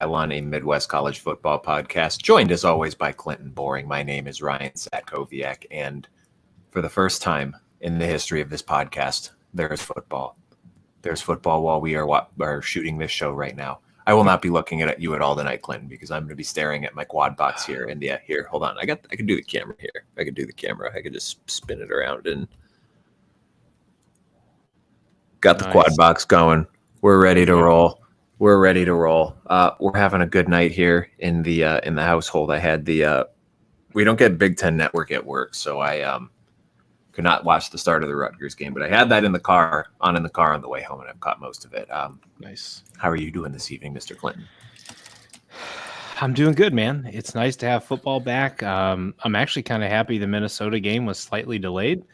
on a Midwest college football podcast, joined as always by Clinton Boring. My name is Ryan Satkowiak, and for the first time in the history of this podcast, there is football. There's football while we are shooting this show right now. I will not be looking at you at all tonight, Clinton, because I'm going to be staring at my quad box here. And yeah, here, hold on. I can do the camera here. I could just spin it around and got the quad box going. We're ready to roll. We're having a good night here in the household. I had we don't get Big Ten Network at work, so I could not watch the start of the Rutgers game, but I had that in the car on the way home, and I've caught most of it. Nice. How are you doing this evening, Mr. Clinton? I'm doing good, man. It's nice to have football back. I'm actually kind of happy the Minnesota game was slightly delayed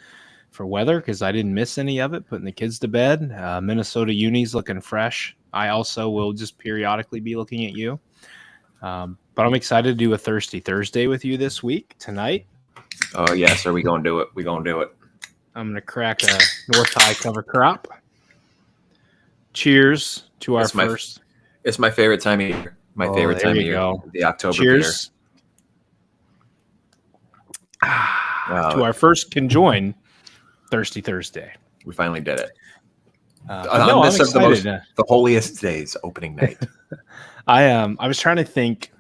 for weather because I didn't miss any of it, putting the kids to bed. Minnesota Uni's looking fresh. I also will just periodically be looking at you. But I'm excited to do a Thirsty Thursday with you this week, tonight. Oh, yes. Are we going to do it? We're going to do it. I'm going to crack a North High cover crop. Cheers to our first. It's my favorite time of year. My favorite time of year. Go. The October Cheers. Beer. To our first conjoined Thirsty Thursday. We finally did it. I'm excited. The holiest days, opening night. I was trying to think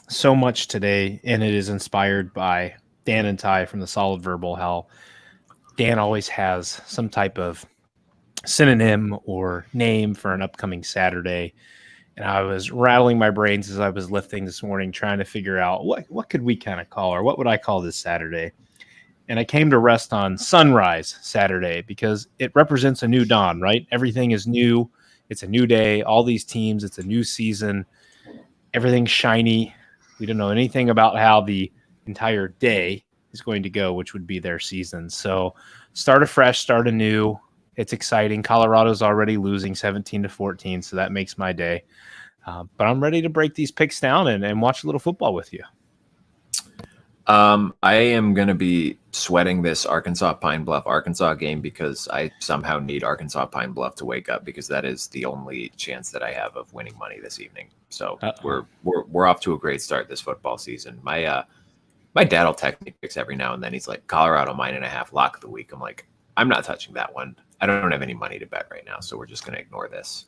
so much today, and it is inspired by Dan and Ty from the Solid Verbal, how Dan always has some type of synonym or name for an upcoming Saturday. And I was rattling my brains as I was lifting this morning, trying to figure out what could we kind of call, or what would I call this Saturday? And I came to rest on Sunrise Saturday because it represents a new dawn, right? Everything is new. It's a new day. All these teams, it's a new season. Everything's shiny. We don't know anything about how the entire day is going to go, which would be their season. So start afresh, start anew. It's exciting. Colorado's already losing 17-14, so that makes my day. But I'm ready to break these picks down and watch a little football with you. I am going to be sweating this Pine Bluff, Arkansas game because I somehow need Arkansas Pine Bluff to wake up because that is the only chance that I have of winning money this evening. So we're off to a great start this football season. My dad will text me picks every now and then. He's like, Colorado -1.5 lock of the week. I'm like, I'm not touching that one. I don't have any money to bet right now, so we're just going to ignore this.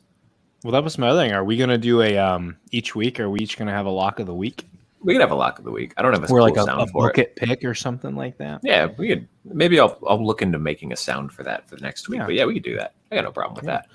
Well, that was my other thing. Are we going to do a each week? Are we each going to have a lock of the week? We could have a lock of the week. I don't have a cool like sound for it. Bucket pick or something like that. Yeah, we could. Maybe I'll look into making a sound for that for the next week. Yeah. But yeah, we could do that. I got no problem with that.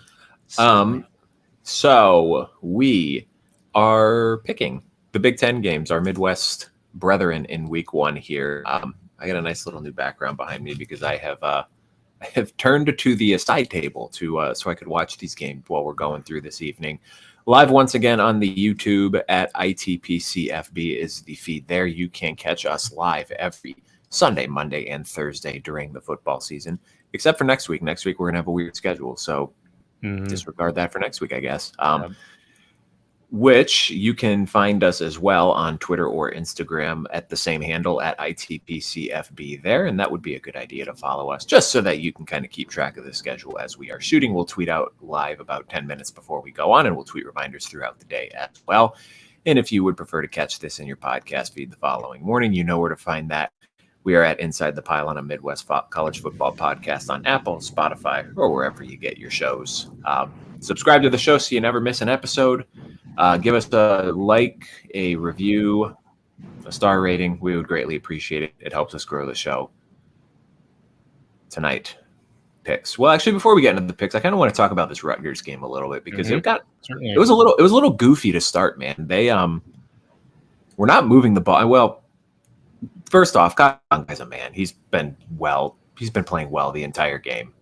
So we are picking the Big Ten games, our Midwest brethren in week 1 here. I got a nice little new background behind me because I have turned to the side table to so I could watch these games while we're going through this evening. Live once again on the YouTube at ITPCFB is the feed there. You can catch us live every Sunday, Monday, and Thursday during the football season, except for next week. Next week, we're going to have a weird schedule, so disregard that for next week, I guess. Which you can find us as well on Twitter or Instagram at the same handle at ITPCFB there. And that would be a good idea to follow us just so that you can kind of keep track of the schedule as we are shooting. We'll tweet out live about 10 minutes before we go on, and we'll tweet reminders throughout the day as well. And if you would prefer to catch this in your podcast feed the following morning, you know where to find that. We are at Inside the Pylon, a Midwest college football podcast on Apple, Spotify, or wherever you get your shows. Subscribe to the show so you never miss an episode. Give us a like, a review, a star rating. We would greatly appreciate it. It helps us grow the show. Tonight, picks. Well, actually, before we get into the picks, I kind of want to talk about this Rutgers game a little bit because it was a little goofy to start, man. They were not moving the ball. Well, first off, guy's a man. He's been playing well the entire game.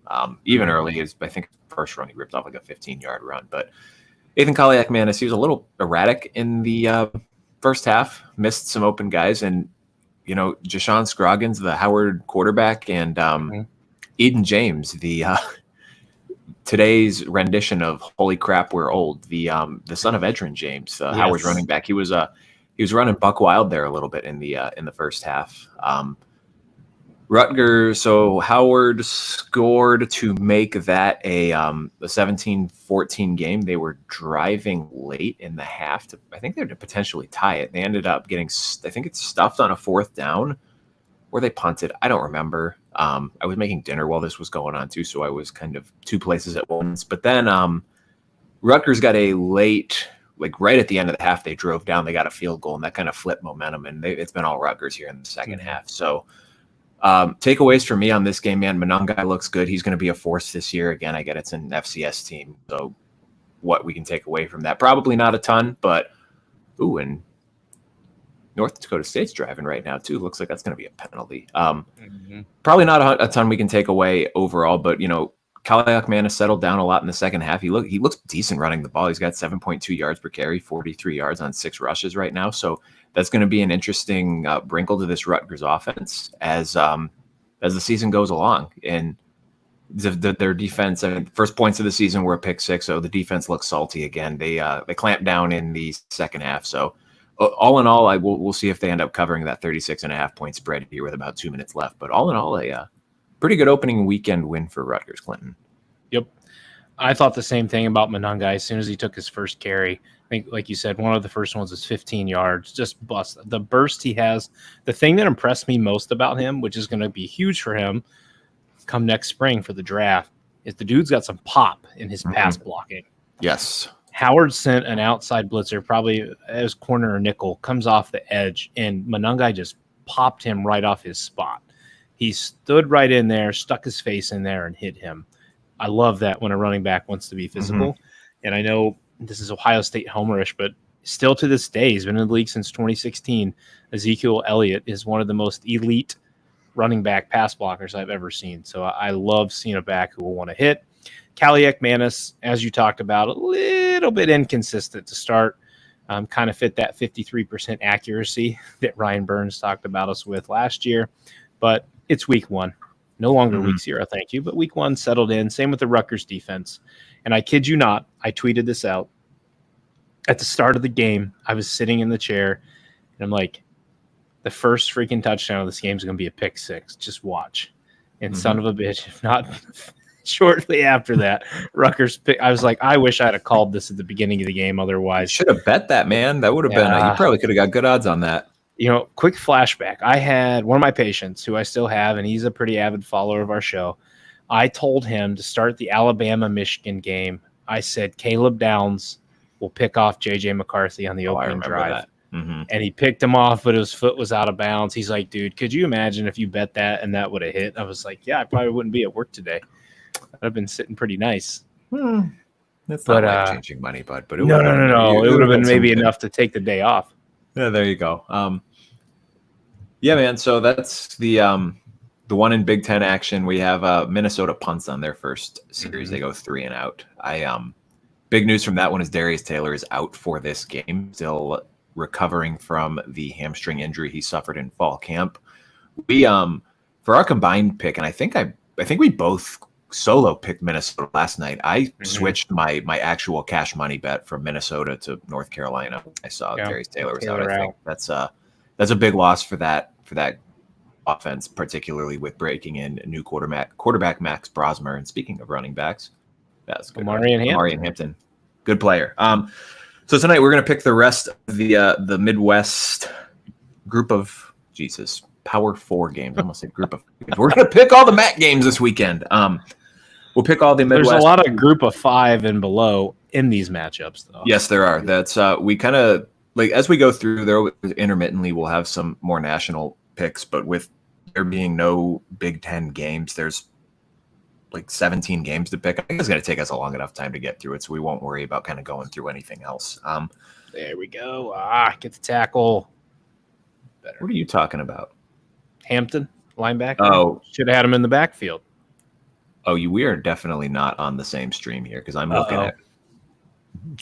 Even early, I think first run he ripped off like a 15-yard run, but Ethan Kaliak-Manis, he was a little erratic in the first half, missed some open guys, and Jashawn Scroggins, the Howard quarterback, and Eden James, the today's rendition of "Holy Crap, We're Old," the son of Edgerrin James, Howard's running back. He was running buck wild there a little bit in the first half. Rutgers, so Howard scored to make that a 17-14 game. They were driving late in the half I think they had to potentially tie it. They ended up getting, I think it's stuffed on a 4th down, or they punted. I don't remember. I was making dinner while this was going on too, so I was kind of 2 places at once. But then Rutgers got a late, like right at the end of the half, they drove down, they got a field goal, and that kind of flipped momentum. And it's been all Rutgers here in the second half. So takeaways for me on this game, man, Monangai looks good. He's going to be a force this year. Again, I get it's an FCS team. So what we can take away from that, probably not a ton, but and North Dakota State's driving right now too. Looks like that's going to be a penalty. Probably not a ton we can take away overall, but Kaliak has settled down a lot in the second half. He looks decent running the ball. He's got 7.2 yards per carry, 43 yards on 6 rushes right now. So that's going to be an interesting wrinkle to this Rutgers offense as the season goes along. And their defense, first points of the season were a pick 6, so the defense looks salty again. They clamped down in the second half. So all in all, we'll see if they end up covering that 36.5 point spread here with about 2 minutes left. But all in all, a pretty good opening weekend win for Rutgers, Clinton. Yep. I thought the same thing about Monangai as soon as he took his first carry. I think, like you said, one of the first ones was 15 yards, just bust. The burst he has, the thing that impressed me most about him, which is going to be huge for him come next spring for the draft, is the dude's got some pop in his pass blocking. Yes. Howard sent an outside blitzer, probably as corner or nickel, comes off the edge, and Monangai just popped him right off his spot. He stood right in there, stuck his face in there, and hit him. I love that when a running back wants to be physical. And I know this is Ohio State homerish, but still to this day, he's been in the league since 2016. Ezekiel Elliott is one of the most elite running back pass blockers I've ever seen. So I love seeing a back who will want to hit. Kaliak Manis, as you talked about, a little bit inconsistent to start. Kind of fit that 53% accuracy that Ryan Burns talked about us with last year. But it's week 1. No longer week 0, thank you. But week 1 settled in. Same with the Rutgers defense. And I kid you not, I tweeted this out. At the start of the game, I was sitting in the chair, and I'm like, the first freaking touchdown of this game is going to be a pick 6. Just watch. And son of a bitch, if not shortly after that, Rutgers pick. I was like, I wish I had called this at the beginning of the game. Otherwise, should have bet that, man. That would have been. You probably could have got good odds on that. Quick flashback. I had one of my patients who I still have, and he's a pretty avid follower of our show. I told him to start the Alabama-Michigan game. I said Caleb Downs will pick off J.J. McCarthy on the opening drive. And he picked him off, but his foot was out of bounds. He's like, dude, could you imagine if you bet that and that would have hit? I was like, yeah, I probably wouldn't be at work today. I'd have been sitting pretty nice. That's not life-changing money, bud. But no. It would have been maybe enough to take the day off. Yeah, there you go. Yeah, man. So that's the one in Big Ten action. We have Minnesota punts on their first series. They go 3 and out. Big news from that one is Darius Taylor is out for this game, still recovering from the hamstring injury he suffered in fall camp. We for our combined pick, and I think we both solo picked Minnesota last night. I switched my actual cash money bet from Minnesota to North Carolina. I saw Darius Taylor was out. I think that's a big loss for that offense, particularly with breaking in a new quarterback Max Brosmer. And speaking of running backs, that's good. Amari and Hampton, good player. So tonight we're going to pick the rest of the Midwest group of Power 4 games. I almost said group of. We're going to pick all the MAC games this weekend. We'll pick all the Midwest. There's a lot of group of 5 and below in these matchups, though. Yes, there are. That's we kind of like as we go through there. Intermittently, we'll have some more national picks, but with there being no Big Ten games, there's like 17 games to pick. I think it's going to take us a long enough time to get through it, so we won't worry about kind of going through anything else. There we go. Get the tackle. Better. What are you talking about? Hampton, linebacker. Oh, should have had him in the backfield. Oh, we are definitely not on the same stream here because I'm looking at.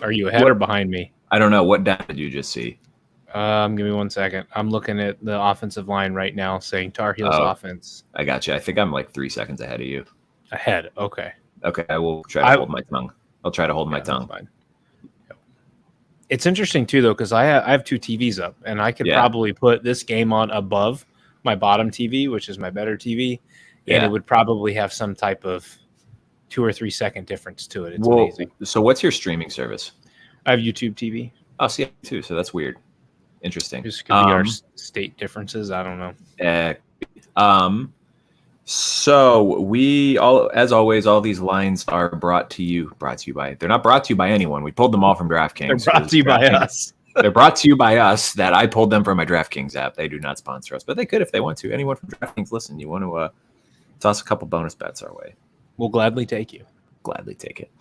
Are you ahead or behind me? I don't know. What data did you just see? Give me 1 second. I'm looking at the offensive line right now saying Tar Heels offense. I got you. I think I'm like 3 seconds ahead of you. Ahead. Okay. Okay. I will try to hold my tongue. I'll try to hold my tongue. Fine. It's interesting too, though, because I have 2 TVs up, and I could probably put this game on above my bottom TV, which is my better TV, and it would probably have some type of 2 or 3 second difference to it. It's amazing. So what's your streaming service? I have YouTube TV. Oh, see, too. So that's weird. Interesting. This could be our state differences. I don't know. So we all, as always, all these lines are brought to you by. They're not brought to you by anyone. We pulled them all from DraftKings. They're brought to you by us. They're brought to you by us. That I pulled them from my DraftKings app. They do not sponsor us, but they could if they want to. Anyone from DraftKings, listen. You want to toss a couple bonus bets our way? We'll gladly take you. Gladly take it.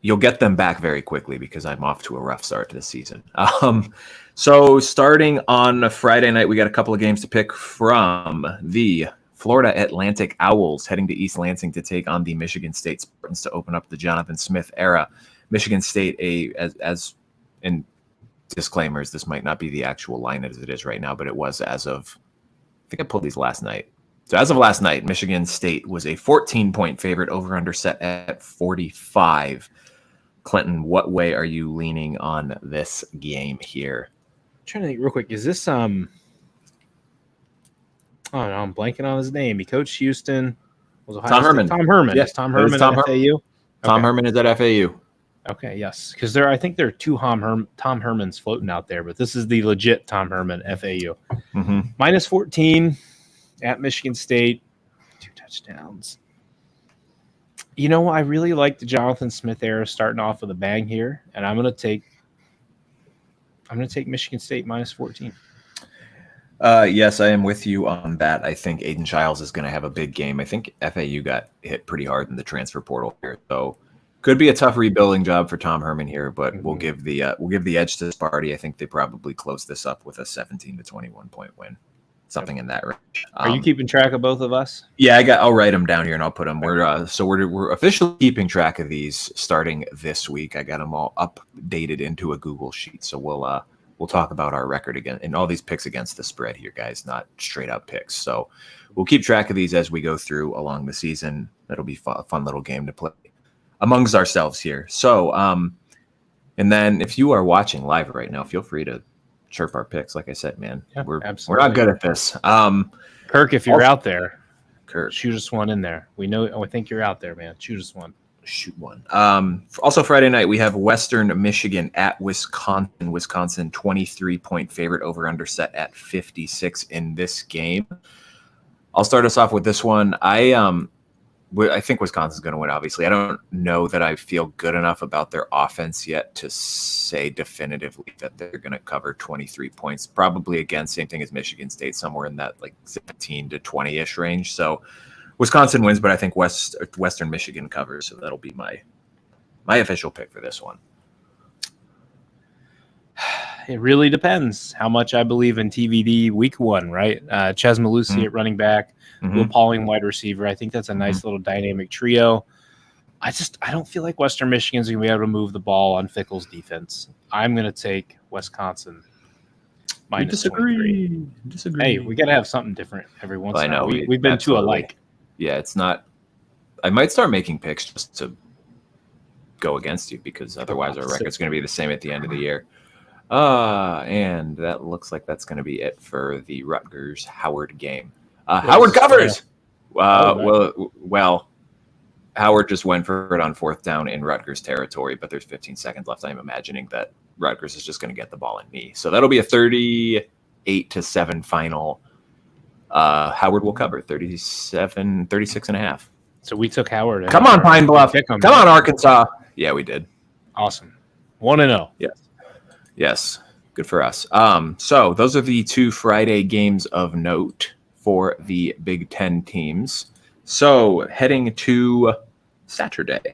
You'll get them back very quickly because I'm off to a rough start to the season. So starting on Friday night, we got a couple of games to pick from. The Florida Atlantic Owls heading to East Lansing to take on the Michigan State Spartans to open up the Jonathan Smith era. Michigan State, as in disclaimers, this might not be the actual line as it is right now, but it was as of, I think I pulled these last night. So as of last night, Michigan State was a 14-point favorite, over under set at 45. Clinton, what way are you leaning on this game here? I'm trying to think real quick. Is this oh no, I'm blanking on his name. He coached Houston. Was Ohio Tom State? Herman. Tom Herman. Yes, Tom Herman at FAU. Tom Herman is at FAU. Okay, yes, because I think there are two Tom Hermans floating out there, but this is the legit Tom Herman, FAU. Mm-hmm. Minus 14 at Michigan State, 2 touchdowns. You know, I really like the Jonathan Smith era starting off with a bang here, and I'm going to take Michigan State minus 14. Yes, I am with you on that. I think Aiden Childs is going to have a big game. I think FAU got hit pretty hard in the transfer portal here, so could be a tough rebuilding job for Tom Herman here. But we'll give the edge to Sparty. I think they probably close this up with a 17 to 21 point win, something in that range. Are you keeping track of both of us? Yeah, I'll write them down here and I'll put them. We're officially keeping track of these starting this week. I got them all updated into a Google sheet, so we'll talk about our record again and all these picks against the spread here, guys, not straight up picks. So we'll keep track of these as we go through along the season. That'll be a fun little game to play amongst ourselves here. So, and then if you are watching live right now, feel free to chirp our picks. Like I said, man, we're not good at this. Kirk, if you're out there, Kirk, shoot us one in there. I think you're out there, man. Shoot us one. Shoot one. Also Friday night, we have Western Michigan at Wisconsin. Wisconsin 23-point favorite, over under set at 56 in this game. I'll start us off with this one. I think Wisconsin's going to win, obviously. I don't know that I feel good enough about their offense yet to say definitively that they're going to cover 23 points. Probably, again, same thing as Michigan State, somewhere in that like 17 to 20-ish range. So Wisconsin wins, but I think Western Michigan covers, so that'll be my official pick for this one. It really depends how much I believe in TVD week 1, right? Ches Malusi at running back, Will Pauling wide receiver. I think that's a nice little dynamic trio. I don't feel like Western Michigan's going to be able to move the ball on Fickle's defense. I'm going to take Wisconsin minus 23. Disagree. Hey, we got to have something different every once in a while. We've been too alike. Yeah, it's not. I might start making picks just to go against you because otherwise our record's going to be the same at the end of the year. And that looks like that's going to be it for the Rutgers Howard game. Howard covers. Well, Howard just went for it on 4th down in Rutgers territory, but there's 15 seconds left. I'm imagining that Rutgers is just going to get the ball in me. So that'll be a 38-7 final. Howard will cover 36.5. So we took Howard. Come on, Pine Bluff. Come on, Arkansas. Yeah, we did. Awesome. 1-0. Yes. Good for us. So those are the 2 Friday games of note for the Big Ten teams. So heading to Saturday,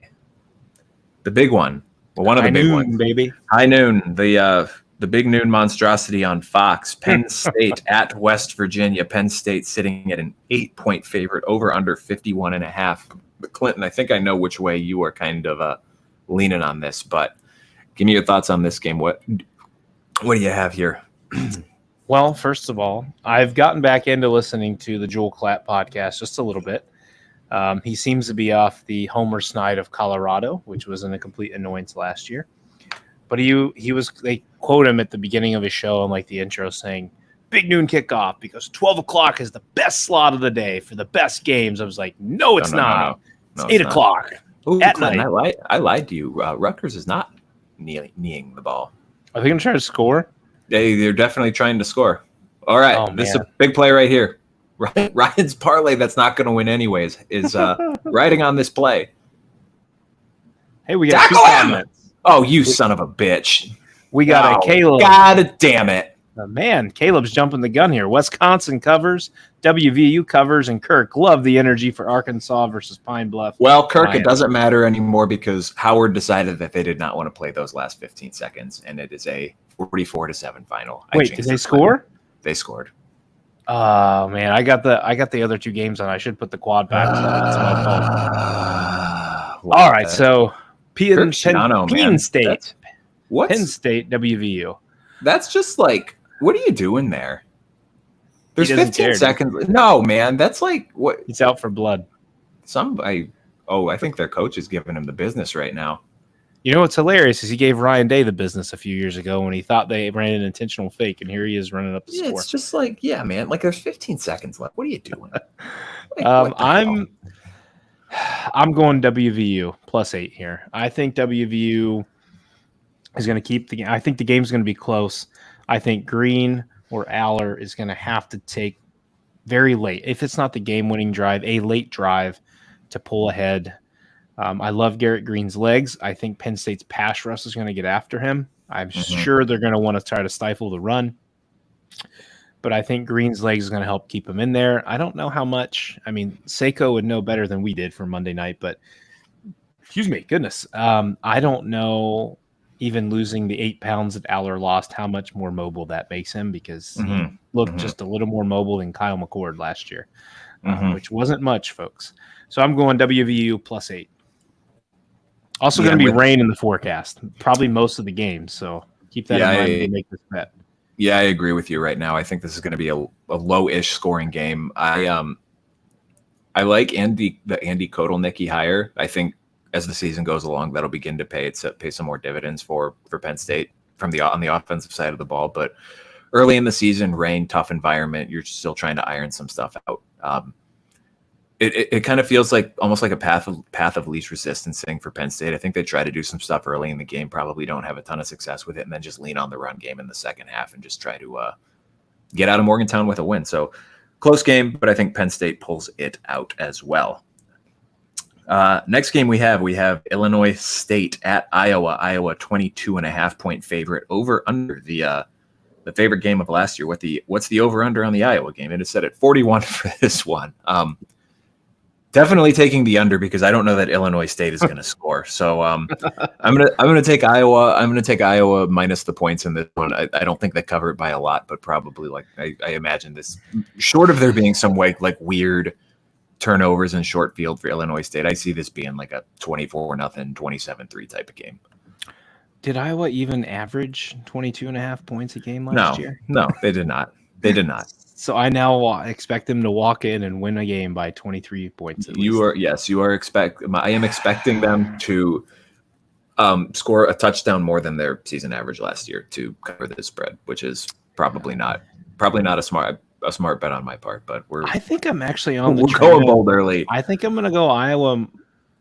the big one. Well, one of the big ones, baby. High noon. The big noon monstrosity on Fox. Penn State at West Virginia. Penn State sitting at an 8-point favorite, over under 51.5. But Clinton, I think I know which way you are kind of leaning on this, but give me your thoughts on this game. What do you have here? Well, first of all, I've gotten back into listening to the Joel Klatt podcast just a little bit. He seems to be off the Homer Snide of Colorado, which was a complete annoyance last year. But they quote him at the beginning of his show and like the intro saying, big noon kickoff because 12 o'clock is the best slot of the day for the best games. I was like, no, it's not. No, it's 8 o'clock at night. I lied to you. Rutgers is not kneeing the ball. Are they going to try to score? They're definitely trying to score. All right, this is a big play right here. Ryan's parlay that's not going to win anyways is riding on this play. Hey, we got 2 comments. Oh, you son of a bitch. We got a Caleb. God damn it. Man, Caleb's jumping the gun here. Wisconsin covers, WVU covers, and Kirk love the energy for Arkansas versus Pine Bluff. Well, Kirk, it doesn't matter anymore because Howard decided that they did not want to play those last 15 seconds, and it is a 44-7 final. Wait, did they score? They scored. Oh man, I got the other 2 games on. I should put the quad back. So that's my fault. All right, so Penn State. What? Penn State, WVU. That's just like, what are you doing there? There's 15 seconds. No, man, that's like what? He's out for blood. I think their coach is giving him the business right now. You know what's hilarious is he gave Ryan Day the business a few years ago when he thought they ran an intentional fake, and here he is running up the score. It's just like, yeah, man, like there's 15 seconds left. What are you doing? I'm going WVU +8 here. I think WVU is going to keep the game. I think the game's going to be close. I think Green or Aller is going to have to take very late, if it's not the game-winning drive, a late drive to pull ahead. I love Garrett Green's legs. I think Penn State's pass rush is going to get after him. I'm sure they're going to want to try to stifle the run. But I think Green's legs is going to help keep him in there. I don't know how much. I mean, Seiko would know better than we did for Monday night, but excuse me, goodness. I don't know, even losing the 8 pounds that Aller lost, how much more mobile that makes him, because he looked just a little more mobile than Kyle McCord last year, which wasn't much, folks. So I'm going WVU +8. Also going to be rain in the forecast, probably most of the game. So keep that in mind when you make this bet. Yeah, I agree with you right now. I think this is going to be a low-ish scoring game. I like the Andy Kotelnicki hire. I think as the season goes along, that'll begin to pay some more dividends for Penn State on the offensive side of the ball. But early in the season, rain, tough environment, you're still trying to iron some stuff out. It kind of feels like almost like a path of least resistance thing for Penn State. I think they try to do some stuff early in the game, probably don't have a ton of success with it, and then just lean on the run game in the second half and just try to get out of Morgantown with a win. So close game, but I think Penn State pulls it out as well. Next game we have Illinois State at Iowa. Iowa 22.5-point favorite, over under the favorite game of last year. What's the over under on the Iowa game? It is set at 41 for this one. Definitely taking the under because I don't know that Illinois State is going to score. So I'm gonna take Iowa. I'm gonna take Iowa minus the points in this one. I don't think they cover it by a lot, but probably like I imagine this, short of there being some like weird turnovers in short field for Illinois State, I see this being like a 24-0, 27-3 type of game. Did Iowa even average 22.5 points a game last year? No, they did not. They did not. So I now expect them to walk in and win a game by 23 points. At least. You are I am expecting them to score a touchdown more than their season average last year to cover this spread, which is probably not a smart bet on my part. But I think I'm actually on the. We're going bold early. I think I'm going to go Iowa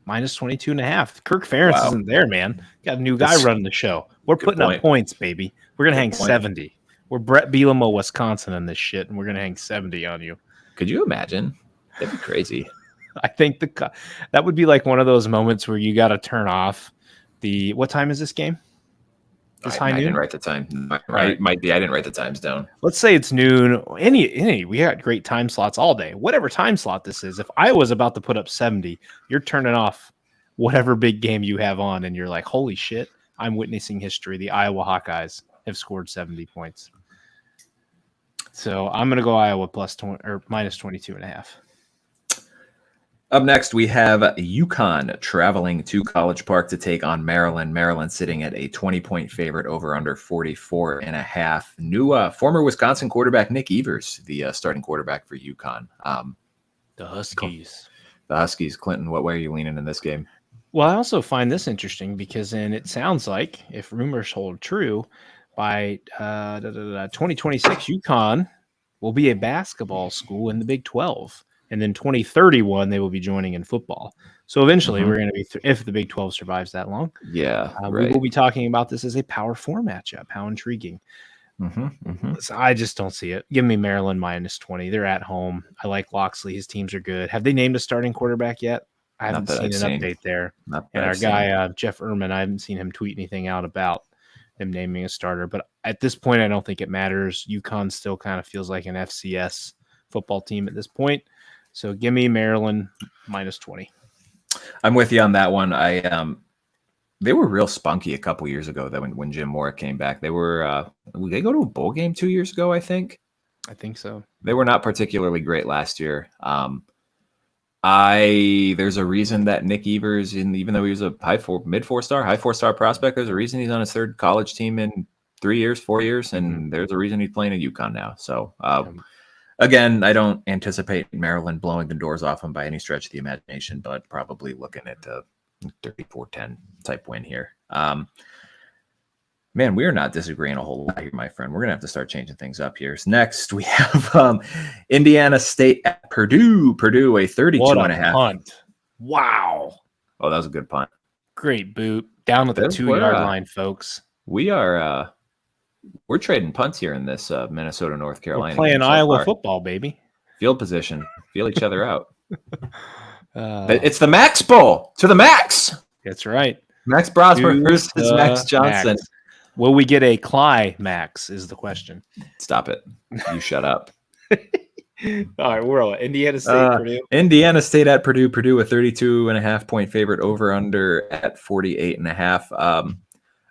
minus 22.5. Kirk Ferentz isn't there, man. Got a new guy running the show. We're putting up points, baby. We're going to hang 70. We're Brett Bielema of Wisconsin in this shit, and we're going to hang 70 on you. Could you imagine? That'd be crazy. I think that would be like one of those moments where you got to turn off the – what time is this game? I didn't write the time. Right. Might be. I didn't write the times down. Let's say it's noon. We got great time slots all day. Whatever time slot this is, if Iowa's about to put up 70, you're turning off whatever big game you have on, and you're like, holy shit, I'm witnessing history. The Iowa Hawkeyes have scored 70 points. So I'm going to go Iowa minus 22.5. Up next, we have UConn traveling to College Park to take on Maryland. Maryland sitting at a 20-point favorite, over under 44.5. New former Wisconsin quarterback Nick Evers, the starting quarterback for UConn. The Huskies. The Huskies. Clinton, what way are you leaning in this game? Well, I also find this interesting because it sounds like, if rumors hold true, by 2026, UConn will be a basketball school in the Big 12. And then 2031, they will be joining in football. So eventually we're going to be, if the Big 12 survives that long, we will be talking about this as a Power 4 matchup. How intriguing. So I just don't see it. Give me Maryland minus 20. They're at home. I like Loxley. His teams are good. Have they named a starting quarterback yet? I haven't seen an update there. And our guy, Jeff Ehrman, I haven't seen him tweet anything out about them naming a starter. But at this point, I don't think it matters. UConn still kind of feels like an FCS football team at this point. So give me Maryland minus 20. I'm with you on that one. They were real spunky a couple years ago. That when Jim Mora came back, they were. They go to a bowl game 2 years ago, I think. I think so. They were not particularly great last year. There's a reason that Nick Evers, even though he was a high 4-star prospect, there's a reason he's on his third college team in 4 years, and there's a reason he's playing at UConn now. So again, I don't anticipate Maryland blowing the doors off him by any stretch of the imagination, but probably looking at a 34-10 type win here. Man, we are not disagreeing a whole lot here, my friend. We're going to have to start changing things up here. So next, we have Indiana State at Purdue. Purdue, a 32.5 punt. Wow. Oh, that was a good punt. Great boot. Down at the 2-yard line, folks. We're trading punts here in this Minnesota, North Carolina. We're playing Iowa football, baby. Field position. Feel each other out. It's the Max Bowl. To the max. That's right. Max Brosmer versus Max Johnson. Max. Will we get a Max is the question. Stop it. You shut up. All right, we're on Indiana State, Purdue. Indiana State at Purdue. Purdue a 32.5 point favorite, over under at 48.5.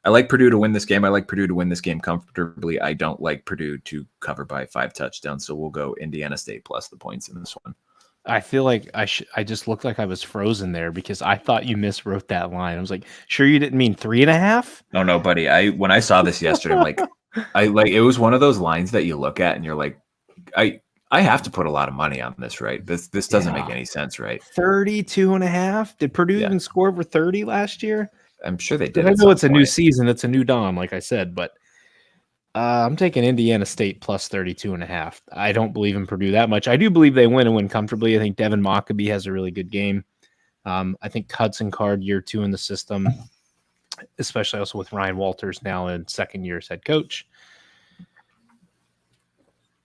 I like Purdue to win this game. I like Purdue to win this game comfortably. I don't like Purdue to cover by 5 touchdowns. So we'll go Indiana State plus the points in this one. I feel like I just looked like I was frozen there because I thought you miswrote that line. I was like, sure you didn't mean 3.5? No, buddy. When I saw this yesterday, I'm like, it was one of those lines that you look at and you're like, I have to put a lot of money on this, right? This doesn't make any sense, right? 32.5. Did Purdue even score over 30 last year? I'm sure they did. I know it's a new season. It's a new dawn, like I said, but I'm taking Indiana State plus 32.5. I don't believe in Purdue that much. I do believe they win and win comfortably. I think Devin Mockabee has a really good game. I think Hudson Card year 2 in the system, especially also with Ryan Walters now in second year as head coach.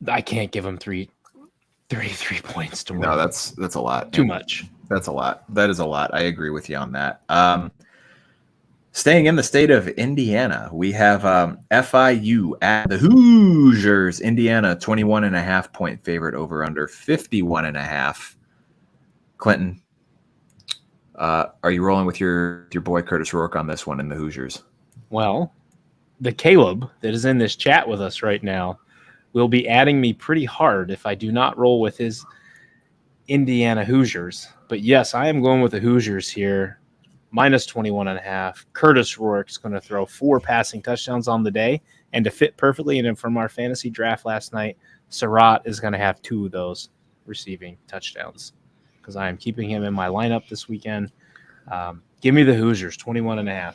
I can't give him 33 points to win. No, that's a lot. Too much. That's a lot. That is a lot. I agree with you on that. Staying in the state of Indiana, we have FIU at the Hoosiers. Indiana, 21.5 point favorite, over under 51.5. Clinton, are you rolling with your boy Curtis Rourke on this one in the Hoosiers? Well, the Caleb that is in this chat with us right now will be adding me pretty hard if I do not roll with his Indiana Hoosiers. But yes, I am going with the Hoosiers here. Minus 21.5. Curtis Rourke's going to throw 4 passing touchdowns on the day. And to fit perfectly, and from our fantasy draft last night, Surratt is going to have 2 of those receiving touchdowns because I am keeping him in my lineup this weekend. Give me the Hoosiers, 21.5.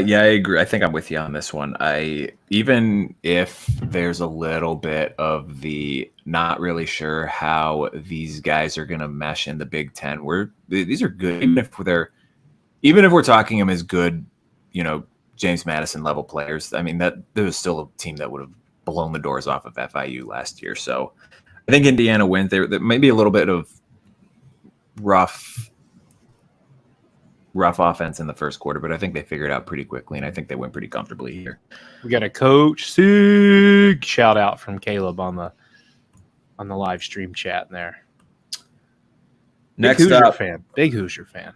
Yeah, I agree. I think I'm with you on this one. Even if there's a little bit of the not really sure how these guys are going to mesh in the Big Ten, these are good. Even if we're talking them as good, James Madison level players. I mean, that there was still a team that would have blown the doors off of FIU last year. So I think Indiana wins. There may be a little bit of rough offense in the first quarter, but I think they figured it out pretty quickly, and I think they went pretty comfortably here. We got a Coach Sig shout out from Caleb on the live stream chat in there. Next up, big Hoosier fan.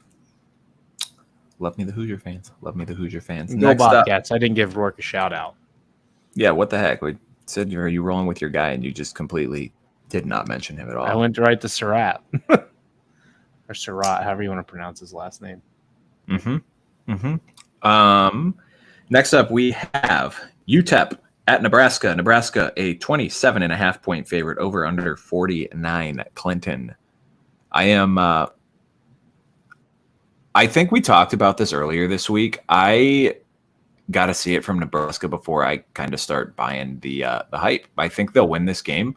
Love me the Hoosier fans. No Next Bobcats. Up, I didn't give Rourke a shout out. Yeah, what the heck? We said, are you rolling with your guy, and you just completely did not mention him at all. I went right to Surratt. Or Surratt, however you want to pronounce his last name. Next up, we have UTEP at Nebraska. Nebraska, a 27.5 point favorite, over under 49. Clinton. I think we talked about this earlier this week. I got to see it from Nebraska before I kind of start buying the hype. I think they'll win this game.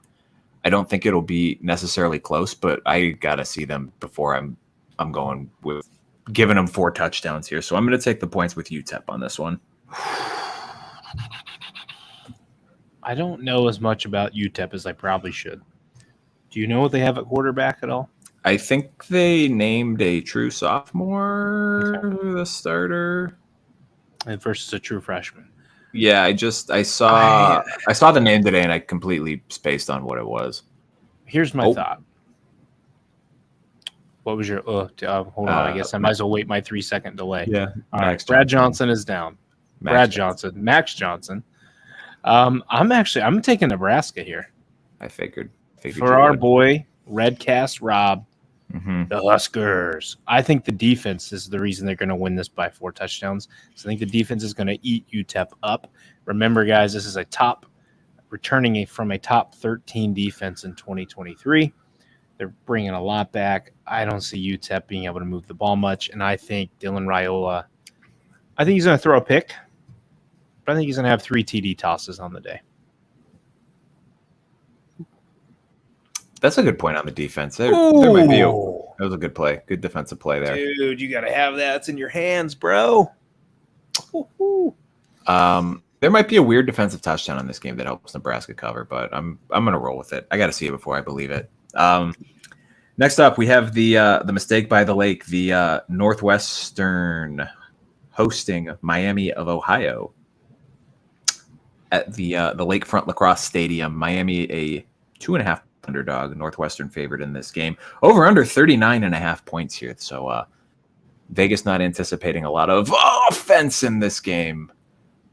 I don't think it'll be necessarily close, but I got to see them before I'm going with giving them 4 touchdowns here. So I'm going to take the points with UTEP on this one. I don't know as much about UTEP as I probably should. Do you know what they have at quarterback at all? I think they named a true sophomore the starter and versus a true freshman. Yeah, I saw the name today and I completely spaced on what it was. Here's my thought. What was your hold on, I guess I might as well wait my 3-second delay. Yeah. All right. Brad Johnson is down. Max Johnson. I'm taking Nebraska here. I figured for our boy Redcast Rob, the Huskers. I think the defense is the reason they're going to win this by 4 touchdowns. So I think the defense is going to eat UTEP up. Remember, guys, this is returning from a top 13 defense in 2023. They're bringing a lot back. I don't see UTEP being able to move the ball much, and I think Dylan Raiola, I think he's going to throw a pick, but I think he's going to have 3 TD tosses on the day. That's a good point on the defense. There might be that was a good play. Good defensive play there. Dude, you got to have that. It's in your hands, bro. There might be a weird defensive touchdown in this game that helps Nebraska cover, but I'm going to roll with it. I got to see it before I believe it. Next up, we have the mistake by the lake, the Northwestern hosting Miami of Ohio at the Lakefront Lacrosse Stadium. Miami a 2.5 underdog, Northwestern favored in this game. Over under 39.5 points here. So Vegas not anticipating a lot of offense in this game.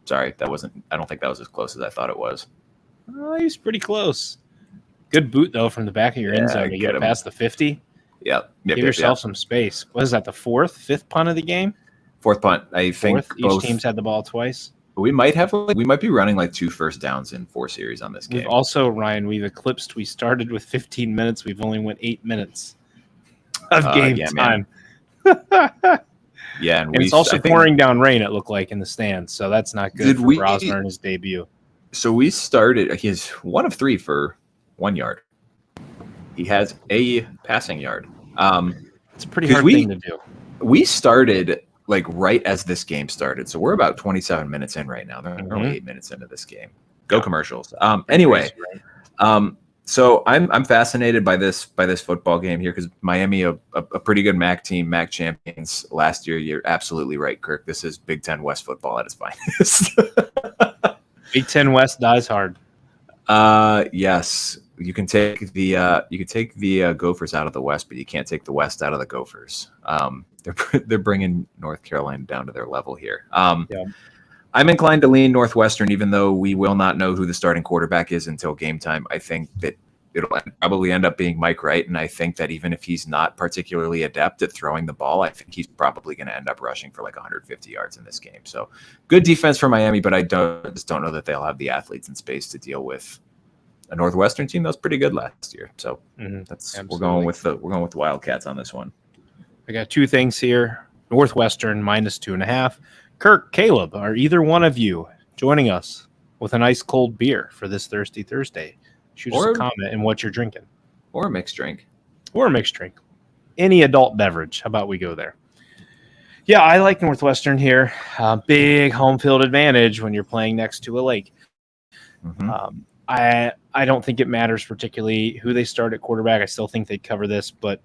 Sorry, I don't think that was as close as I thought it was. He's pretty close. Good boot though from the back of your end zone to get past the 50. Yep. Give yourself some space. What is that? The 5th punt of the game? 4th punt. I think each team's had the ball twice. We might be running like 2 first downs in 4 series on this game. We've also, Ryan, eclipsed. We started with 15 minutes. We've only went 8 minutes of game time. Yeah, and it's also pouring down rain, it looked like, in the stands, so that's not good for Brosner in his debut. So we started – he is 1 of 3 for 1 yard. He has a passing yard. It's a pretty hard thing to do. We started – like right as this game started. So we're about 27 minutes in right now. They're only 8 minutes into this game. Go commercials. Anyway, so I'm fascinated by this football game here because Miami, a pretty good MAC team, MAC champions last year. You're absolutely right, Kirk. This is Big Ten West football at its finest. Big Ten West dies hard. Yes. You can take the Gophers out of the West, but you can't take the West out of the Gophers. They're bringing North Carolina down to their level here. I'm inclined to lean Northwestern, even though we will not know who the starting quarterback is until game time. I think that it'll probably end up being Mike Wright, and I think that even if he's not particularly adept at throwing the ball, I think he's probably going to end up rushing for like 150 yards in this game. So good defense for Miami, but I just don't know that they'll have the athletes in space to deal with a Northwestern team that was pretty good last year. So we're going with the Wildcats on this one. I got 2 things here. Northwestern -2.5. Kirk, Caleb, are either one of you joining us with an ice cold beer for this Thirsty Thursday? Shoot us a comment and what you're drinking. Or a mixed drink. Any adult beverage. How about we go there? Yeah, I like Northwestern here. Big home field advantage when you're playing next to a lake. I don't think it matters particularly who they start at quarterback. I still think they'd cover this, but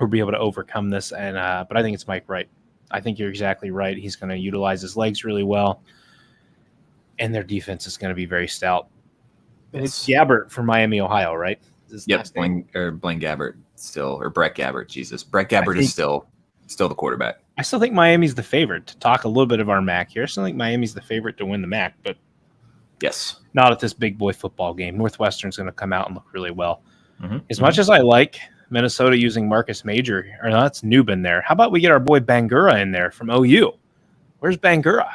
we'll be able to overcome this. And but I think it's Mike Wright. I think you're exactly right. He's going to utilize his legs really well, and their defense is going to be very stout. It's Gabbert from Miami, Ohio, right? Yep, Blaine Gabbert still, or Brett Gabbert. Jesus, Brett Gabbert is still the quarterback. I still think Miami's the favorite. To talk a little bit of our MAC here, I still think Miami's the favorite to win the MAC, but yes, not at this big boy football game. Northwestern's going to come out and look really well. As much as I like Minnesota using Marcus Major, or no, that's Newbin there. How about we get our boy Bangura in there from OU? Where's Bangura?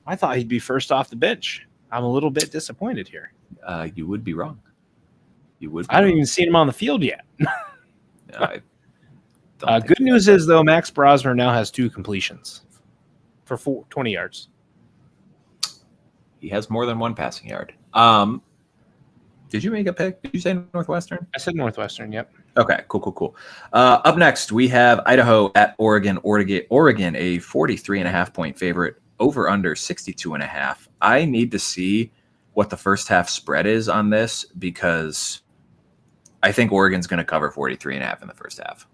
I thought he'd be first off the bench. I'm a little bit disappointed here. You would be wrong. I haven't even seen him on the field yet. Good news is, though, Max Brosner now has 2 completions for 20 yards. He has more than one passing yard. Did you make a pick? Did you say Northwestern? I said Northwestern, yep. Okay, cool. Up next, we have Idaho at Oregon. Oregon, a 43.5 point favorite, over under 62.5. I need to see what the first half spread is on this because I think Oregon's going to cover 43.5 in the first half.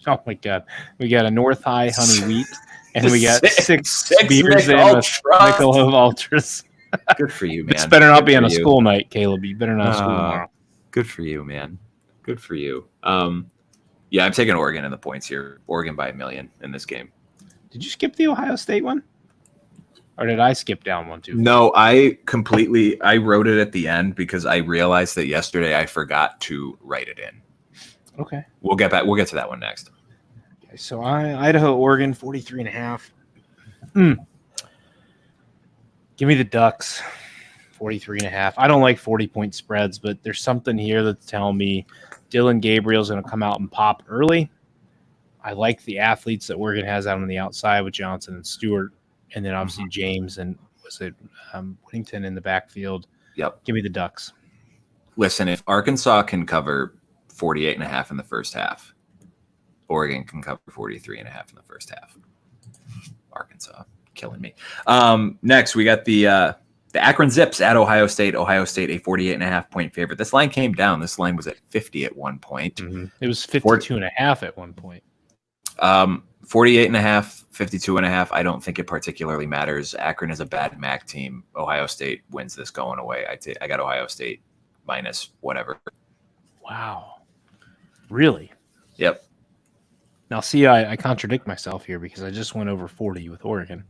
Oh my God. We got a North High honey wheat, and we got six beers in a Michelob Ultras. Good for you, man. This better not be on a school night, Caleb. You better not school tomorrow. Good for you, man. Good for you. Yeah, I'm taking Oregon in the points here. Oregon by 1 million in this game. Did you skip the Ohio State one? Or did I skip down one too? No, I wrote it at the end because I realized that yesterday I forgot to write it in. Okay. We'll get to that one next. Okay, so Idaho, Oregon, 43.5. Give me the Ducks, 43.5. I don't like 40-point spreads, but there's something here that's telling me Dylan Gabriel's going to come out and pop early. I like the athletes that Oregon has out on the outside with Johnson and Stewart, and then obviously James and Whittington in the backfield. Yep. Give me the Ducks. Listen, if Arkansas can cover 48.5 in the first half, Oregon can cover 43.5 in the first half. Arkansas killing me. Next, we got the Akron Zips at Ohio State. Ohio State, a 48.5 point favorite. This line came down. This line was at 50 at one point. Mm-hmm. It was 52.5 at one point. 48.5, 52.5. I don't think it particularly matters. Akron is a bad MAC team. Ohio State wins this going away. I got Ohio State minus whatever. Wow. Really? Yep. Now, see, I contradict myself here because I just went over 40 with Oregon.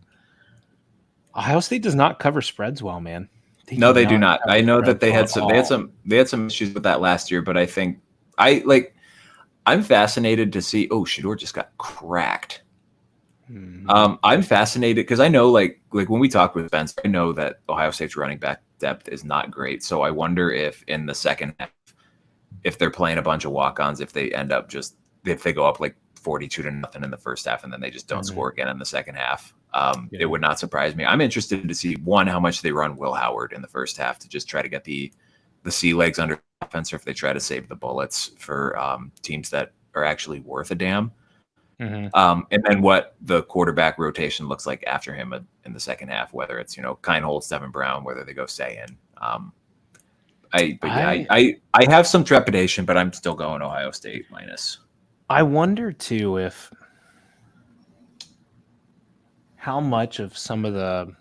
Ohio State does not cover spreads well, man. They do not. I know that they had some issues with that last year, but I think I'm fascinated to see. Oh, Shedeur just got cracked. Mm-hmm. I'm fascinated because I know like when we talk with Spence, I know that Ohio State's running back depth is not great. So I wonder if in the second half, if they're playing a bunch of walk-ons, if they end up if they go up like 42-0 in the first half and then they just don't score again in the second half. It would not surprise me. I'm interested to see how much they run Will Howard in the first half to just try to get the sea legs under offense, or if they try to save the bullets for teams that are actually worth a damn. Mm-hmm. And then what the quarterback rotation looks like after him in the second half, whether it's Keinhold, Devin Brown, whether they go Sayin. I have some trepidation, but I'm still going Ohio State minus. I wonder too how much of some of the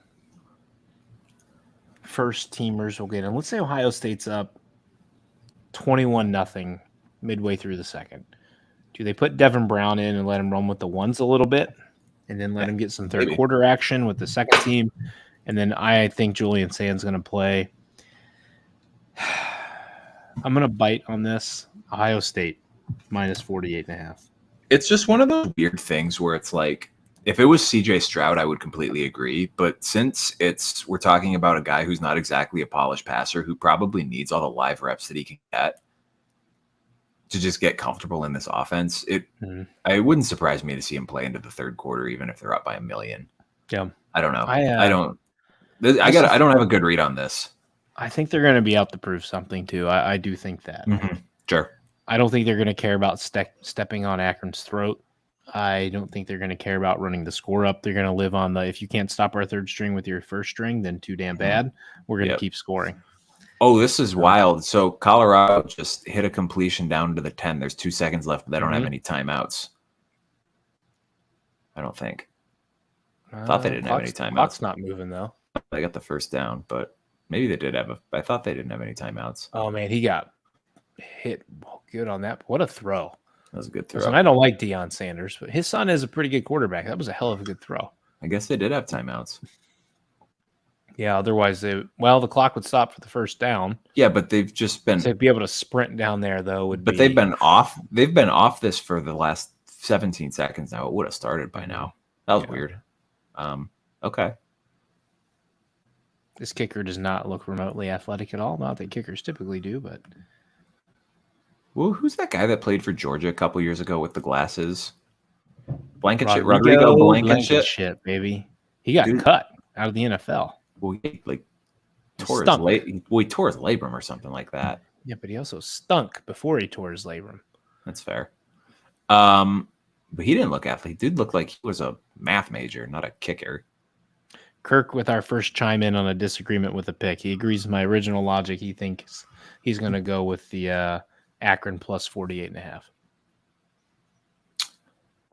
first teamers will get in. Let's say Ohio State's up 21-0 midway through the second. Do they put Devin Brown in and let him run with the ones a little bit and then let him get some third quarter action with the second team? And then I think Julian Sand's going to play. I'm going to bite on this. Ohio State minus 48.5. It's just one of those weird things where it's like, if it was CJ Stroud, I would completely agree. But since we're talking about a guy who's not exactly a polished passer, who probably needs all the live reps that he can get to just get comfortable in this offense, it wouldn't surprise me to see him play into the third quarter, even if they're up by 1 million. Yeah, I don't know. I don't have a good read on this. I think they're going to be out to prove something too. I do think that. Mm-hmm. Sure. I don't think they're going to care about stepping on Akron's throat. I don't think they're going to care about running the score up. They're going to live on if you can't stop our third string with your first string, then too damn bad. We're going to keep scoring. Oh, this is wild. So Colorado just hit a completion down to the 10. There's 2 seconds left, but they don't have any timeouts. I don't think. I thought they didn't have any timeouts. Clock's not moving, though. They got the first down, but maybe they did have I thought they didn't have any timeouts. Oh, man, he got hit good on that. What a throw. That was a good throw. Listen, I don't like Deion Sanders, but his son is a pretty good quarterback. That was a hell of a good throw. I guess they did have timeouts. Yeah, otherwise the clock would stop for the first down. Yeah, but they've just been to be able to sprint down there though they've been off. They've been off this for the last 17 seconds now. It would have started by now. That was weird. Okay. This kicker does not look remotely athletic at all. Not that kickers typically do, but well, who's that guy that played for Georgia a couple years ago with the glasses? Rodrigo Blankenship, baby. He got cut out of the NFL. Well, he tore his labrum or something like that. Yeah, but he also stunk before he tore his labrum. That's fair. But he didn't look athletic. He did look like he was a math major, not a kicker. Kirk, with our first chime in on a disagreement with the pick, he agrees with my original logic. He thinks he's going to go with the Akron plus 48.5.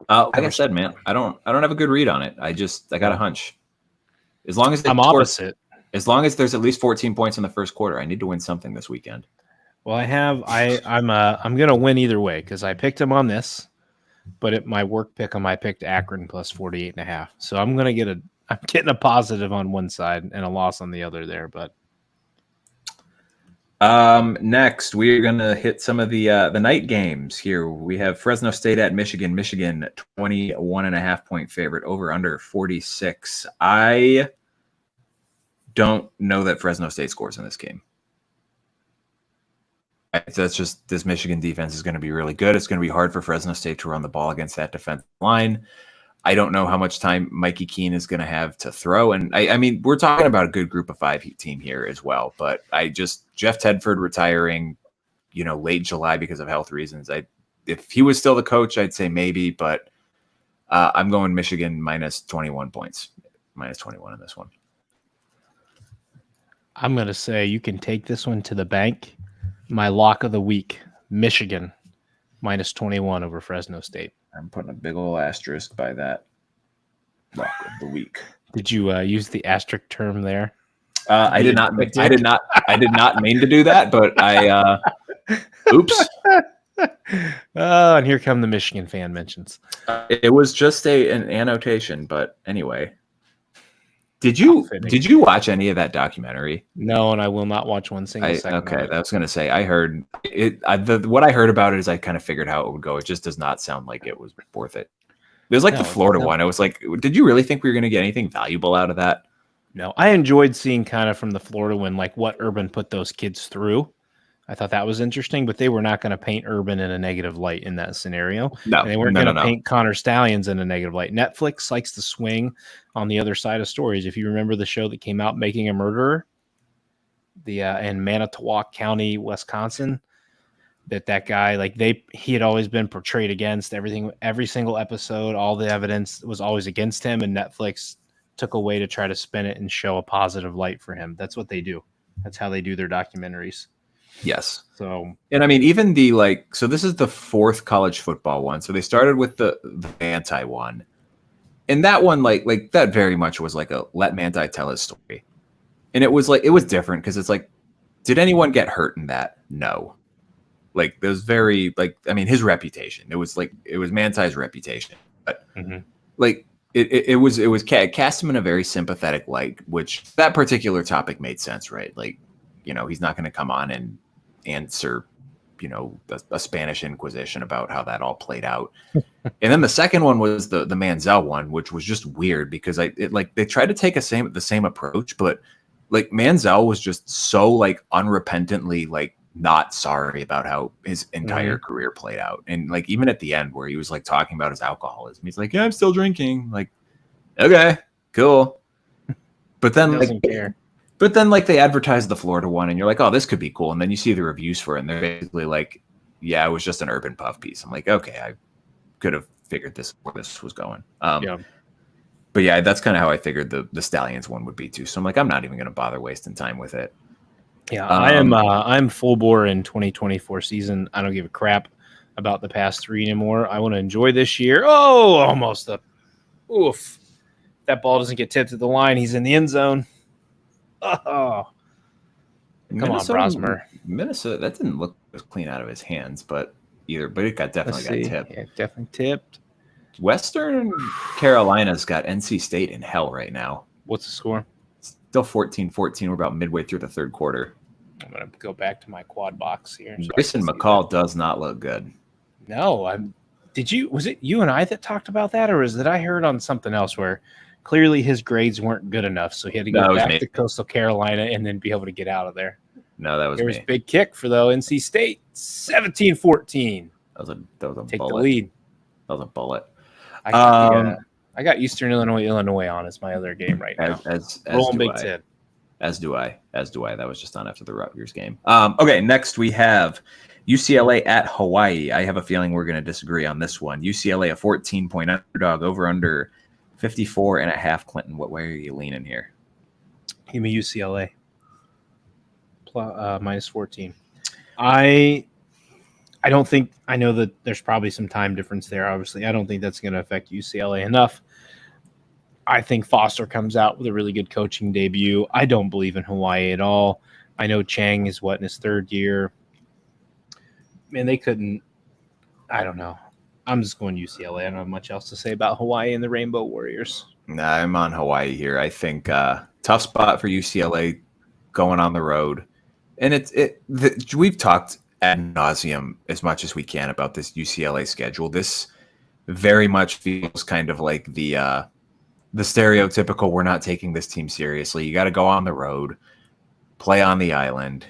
Like I said, man, I don't have a good read on it. I got a hunch. As long as I'm opposite. As long as there's at least 14 points in the first quarter, I need to win something this weekend. Well, I'm going to win either way because I picked him on this, but at my work pick him, I picked Akron plus 48.5. So I'm getting a positive on one side and a loss on the other there, but next we're gonna hit some of the night games here. We have Fresno State at Michigan. Michigan 21.5 point favorite, over under 46. I don't know that Fresno State scores in this game. That's just, this Michigan defense is going to be really good. It's going to be hard for Fresno State to run the ball against that defensive line. I don't know how much time Mikey Keene is going to have to throw. And I mean, we're talking about a good group of 5 team here as well. But Jeff Tedford retiring, late July because of health reasons. If he was still the coach, I'd say maybe. But I'm going Michigan minus 21 points, minus 21 in this one. I'm going to say you can take this one to the bank. My lock of the week, Michigan minus 21 over Fresno State. I'm putting a big old asterisk by that lock of the week. Did you use the asterisk term there? I did not mean to do that, but I oops. Oh, and here come the Michigan fan mentions. It was just an annotation, but anyway. Did you watch any of that documentary? No, and I will not watch one single second. Okay, I was going to say, I heard it. What I heard about it is I kind of figured how it would go. It just does not sound like it was worth it. It was like the Florida one. I was like, did you really think we were going to get anything valuable out of that? No, I enjoyed seeing kind of from the Florida one, like what Urban put those kids through. I thought that was interesting, but they were not going to paint Urban in a negative light in that scenario. No, and they weren't going to paint Connor Stallions in a negative light. Netflix likes to swing on the other side of stories. If you remember the show that came out, Making a Murderer, in Manitowoc County, Wisconsin, that guy, he had always been portrayed against everything, every single episode, all the evidence was always against him, and Netflix took a way to try to spin it and show a positive light for him. That's what they do. That's how they do their documentaries. Yes. So, and I mean, even so this is the 4th college football one. So they started with the Manti one, and that one, like that very much was like a let Manti tell his story. And it was different because it's like, did anyone get hurt in that? No. Like, it was very, his reputation. It was Manti's reputation. But it was cast him in a very sympathetic light, which that particular topic made sense, right? Like, he's not going to come on and answer, a Spanish Inquisition about how that all played out. And then the second one was the Manziel one, which was just weird because they tried to take the same approach, but Manziel was just so unrepentantly not sorry about how his entire career played out. And even at the end where he was talking about his alcoholism, he's like, yeah, I'm still drinking. Okay, cool. But then doesn't care. But then, they advertised the Florida one, and you're like, oh, this could be cool. And then you see the reviews for it, and they're basically like, yeah, it was just an Urban puff piece. I'm like, okay, I could have figured where this was going. But yeah, that's kind of how I figured the Stallions one would be too. So I'm like, I'm not even going to bother wasting time with it. Yeah, I'm full bore in 2024 season. I don't give a crap about the past 3 anymore. I want to enjoy this year. Oh, almost a oof. That ball doesn't get tipped at the line. He's in the end zone. Oh, come on, Brosmer. Minnesota, that didn't look as clean out of his hands, but it definitely got tipped. Yeah, definitely tipped. Western Carolina's got NC State in hell right now. What's the score? Still 14-14. We're about midway through the 3rd quarter. I'm going to go back to my quad box here. Grayson McCall does not look good. No, was it you and I that talked about that, or is that I heard on something else where clearly his grades weren't good enough, so he had to go back to Coastal Carolina and then be able to get out of there. No, that was me. There was a big kick for NC State, 17-14. That was a Take bullet. The lead. That was a bullet. I got Eastern Illinois on as my other game right now. As Rolling do Big I. Ten. As do I. That was just on after the Rutgers game. Okay, next we have UCLA at Hawaii. I have a feeling we're going to disagree on this one. UCLA, a 14-point underdog, over under 54.5. Clinton, what way are you leaning here? Give me UCLA. Minus 14. I don't think – I know that there's probably some time difference there, obviously. I don't think that's going to affect UCLA enough. I think Foster comes out with a really good coaching debut. I don't believe in Hawaii at all. I know Chang is, in his third year. Man, they couldn't – I don't know. I'm just going UCLA. I don't have much else to say about Hawaii and the Rainbow Warriors. Nah, I'm on Hawaii here. I think tough spot for UCLA going on the road. And we've talked ad nauseum as much as we can about this UCLA schedule. This very much feels kind of like the stereotypical, we're not taking this team seriously. You got to go on the road, play on the island.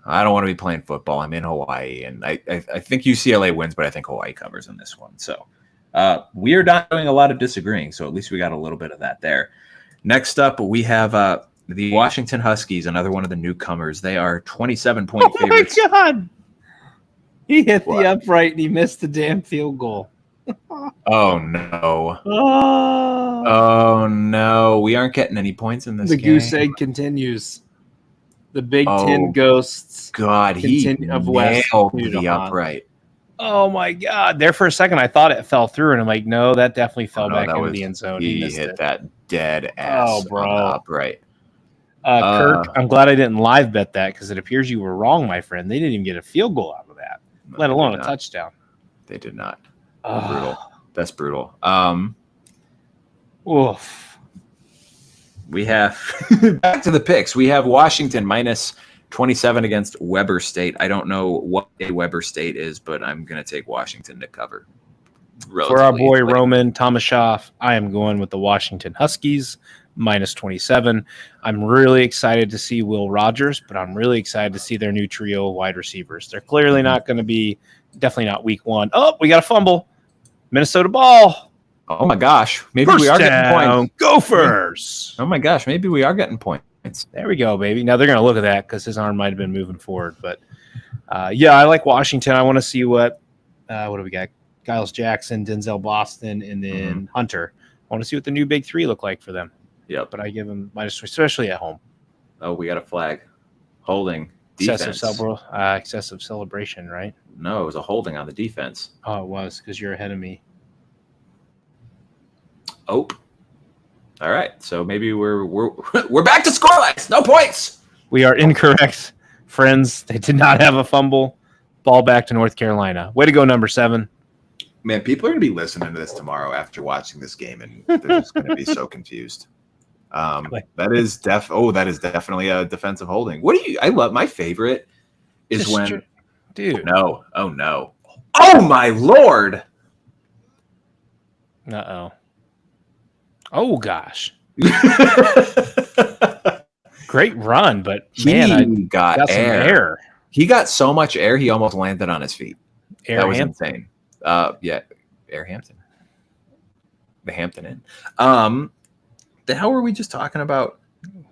I don't want to be playing football. I'm in Hawaii. And I think UCLA wins, but I think Hawaii covers in this one. So we are not doing a lot of disagreeing. So at least we got a little bit of that there. Next up, we have the Washington Huskies, another one of the newcomers. They are 27-point favorites. Oh, my God. He hit the upright and he missed the damn field goal. Oh, no. Oh, no. We aren't getting any points in this game. The goose egg continues. The Big Ten ghosts. God, he nailed the upright. Oh, my God. There for a second, I thought it fell through, and I'm like, no, that definitely fell back into the end zone. He hit that dead ass on the upright. Kirk, I'm glad I didn't live bet that because it appears you were wrong, my friend. They didn't even get a field goal out of that, let alone a touchdown. They did not. Brutal. That's brutal. Oof. We have back to the picks. We have Washington minus 27 against Weber State. I don't know what a Weber State is, but I'm going to take Washington to cover. For our boy Roman Tomashoff, I am going with the Washington Huskies minus 27. I'm really excited to see Will Rogers, but I'm really excited to see their new trio of wide receivers. They're clearly not going to be, definitely not week one. Oh, we got a fumble. Minnesota ball. Oh, my gosh. Maybe we are getting points. Gophers. Oh, my gosh. Maybe we are getting points. There we go, baby. Now they're going to look at that because his arm might have been moving forward. But, yeah, I like Washington. I want to see what do we got? Giles Jackson, Denzel Boston, and then Hunter. I want to see what the new big three look like for them. Yep. But I give them minus, especially at home. Oh, we got a flag. Holding. Excessive celebration, right? No, it was a holding on the defense. Oh, it was because you're ahead of me. Oh. All right. So maybe we're back to scoreless. No points. We are incorrect, friends. They did not have a fumble. Ball back to North Carolina. Way to go, number 7. Man, people are going to be listening to this tomorrow after watching this game, and they're just going to be so confused. That is definitely a defensive holding. I love my favorite is when dude. No. Oh no. Oh my Lord. Uh-oh. Oh gosh. Great run, but I got air. He got so much air he almost landed on his feet. That was insane. Yeah, Air Hampton. The Hampton Inn. The hell were we just talking about?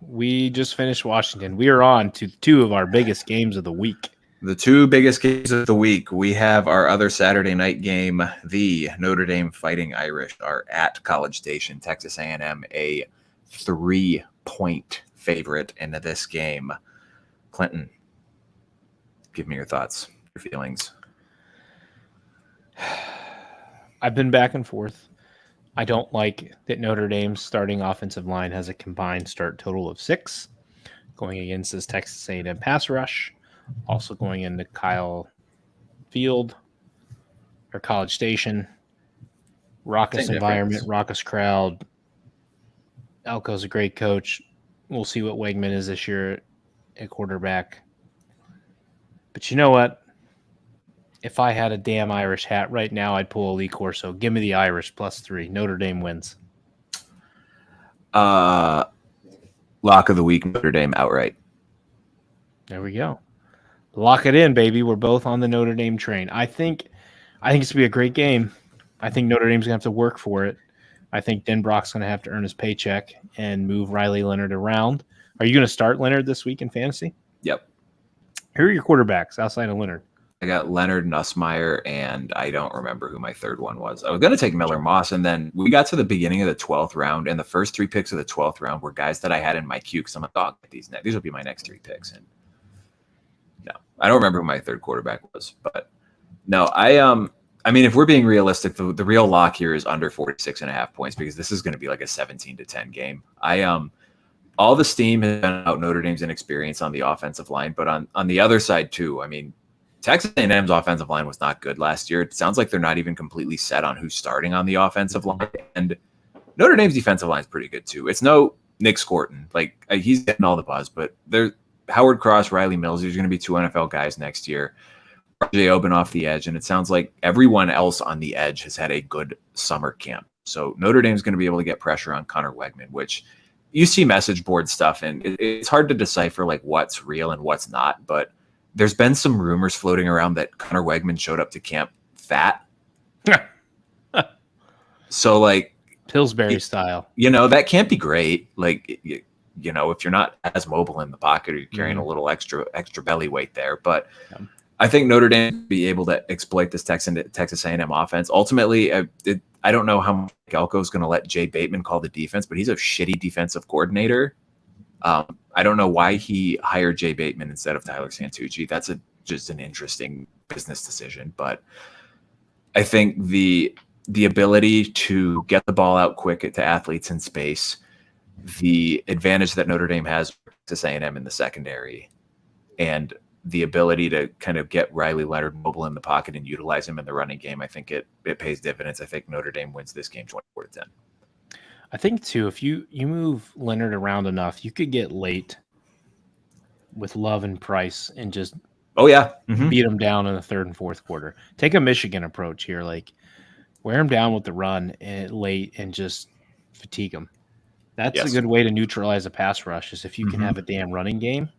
We just finished Washington. We are on to 2 of our biggest games of the week. The 2 biggest games of the week. We have our other Saturday night game. The Notre Dame Fighting Irish are at College Station, Texas A&M, a 3-point favorite into this game. Clinton, give me your thoughts, your feelings. I've been back and forth. I don't like that Notre Dame's starting offensive line has a combined start total of 6, going against this Texas A&M pass rush, also going into Kyle Field or College Station, raucous environment, raucous crowd. Elko's a great coach. We'll see what Wegman is this year at quarterback. But you know what? If I had a damn Irish hat right now, I'd pull a Lee Corso. Give me the Irish +3. Notre Dame wins. Lock of the week, Notre Dame outright. There we go. Lock it in, baby. We're both on the Notre Dame train. I think it's going to be a great game. I think Notre Dame's going to have to work for it. I think Denbrock's going to have to earn his paycheck and move Riley Leonard around. Are you going to start Leonard this week in fantasy? Yep. Who are your quarterbacks outside of Leonard? I got Leonard, Nussmeier, and I don't remember who my third one was. I was going to take Miller Moss, and then we got to the beginning of the 12th round, and the first 3 picks of the 12th round were guys that I had in my queue because I'm like, oh, these will be my next 3 picks. And no, I don't remember who my third quarterback was, but no, I mean, if we're being realistic, the real lock here is under 46.5 points because this is going to be like a 17-10 game. All the steam has been out Notre Dame's inexperience on the offensive line, but on the other side too, I mean, Texas A&M's offensive line was not good last year. It sounds like they're not even completely set on who's starting on the offensive line, and Notre Dame's defensive line is pretty good too. It's no Nick Scorton, like he's getting all the buzz, but they're Howard Cross, Riley Mills. There's going to be 2 NFL guys next year. RJ Oben off the edge, and it sounds like everyone else on the edge has had a good summer camp. So Notre Dame's going to be able to get pressure on Connor Wegman, which you see message board stuff, and it's hard to decipher like what's real and what's not. But there's been some rumors floating around that Connor Wegman showed up to camp fat. So like Pillsbury style, that can't be great. Like if you're not as mobile in the pocket or you're carrying a little extra belly weight there, but. Yeah. I think Notre Dame will be able to exploit this Texas A&M offense. Ultimately, I don't know how much Elko is going to let Jay Bateman call the defense, but he's a shitty defensive coordinator. I don't know why he hired Jay Bateman instead of Tyler Santucci. That's just an interesting business decision. But I think the ability to get the ball out quick to athletes in space, the advantage that Notre Dame has to A&M in the secondary, and the ability to kind of get Riley Leonard mobile in the pocket and utilize him in the running game, I think it pays dividends. I think Notre Dame wins this game 24-10. I think too, if you move Leonard around enough, you could get late with Love and Price and just beat them down in the 3rd and 4th quarter. Take a Michigan approach here, like wear them down with the run late and just fatigue them. That's a good way to neutralize a pass rush, is if you can have a damn running game.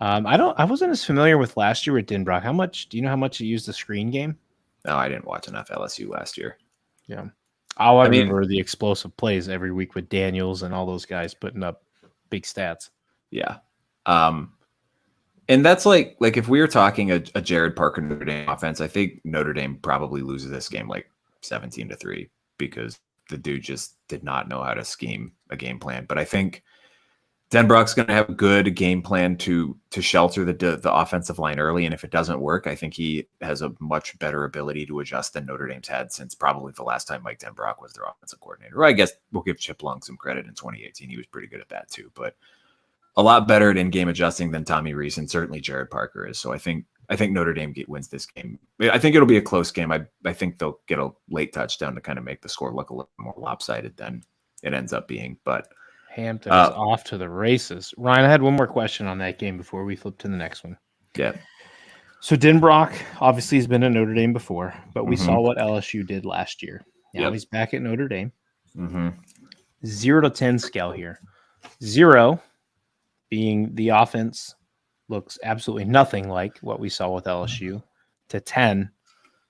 I wasn't as familiar with last year with Denbrock. Do you know how much he used the screen game? No, I didn't watch enough LSU last year. Yeah. I remember the explosive plays every week with Daniels and all those guys putting up big stats. Yeah. And that's like if we were talking a Jared Parker Notre Dame offense, I think Notre Dame probably loses this game like 17-3 because the dude just did not know how to scheme a game plan. But I think Denbrock's going to have a good game plan to shelter the offensive line early, and if it doesn't work, I think he has a much better ability to adjust than Notre Dame's had since probably the last time Mike Denbrock was their offensive coordinator. Or I guess we'll give Chip Long some credit in 2018. He was pretty good at that too, but a lot better at in-game adjusting than Tommy Rees, and certainly Jared Parker is. So I think Notre Dame wins this game. I think it'll be a close game. I think they'll get a late touchdown to kind of make the score look a little more lopsided than it ends up being, but Hampton is off to the races. Ryan, I had one more question on that game before we flip to the next one. Yeah. So Denbrock obviously has been at Notre Dame before, but we saw what LSU did last year. Now he's back at Notre Dame. 0 to 10 scale here. 0 being the offense looks absolutely nothing like what we saw with LSU, to 10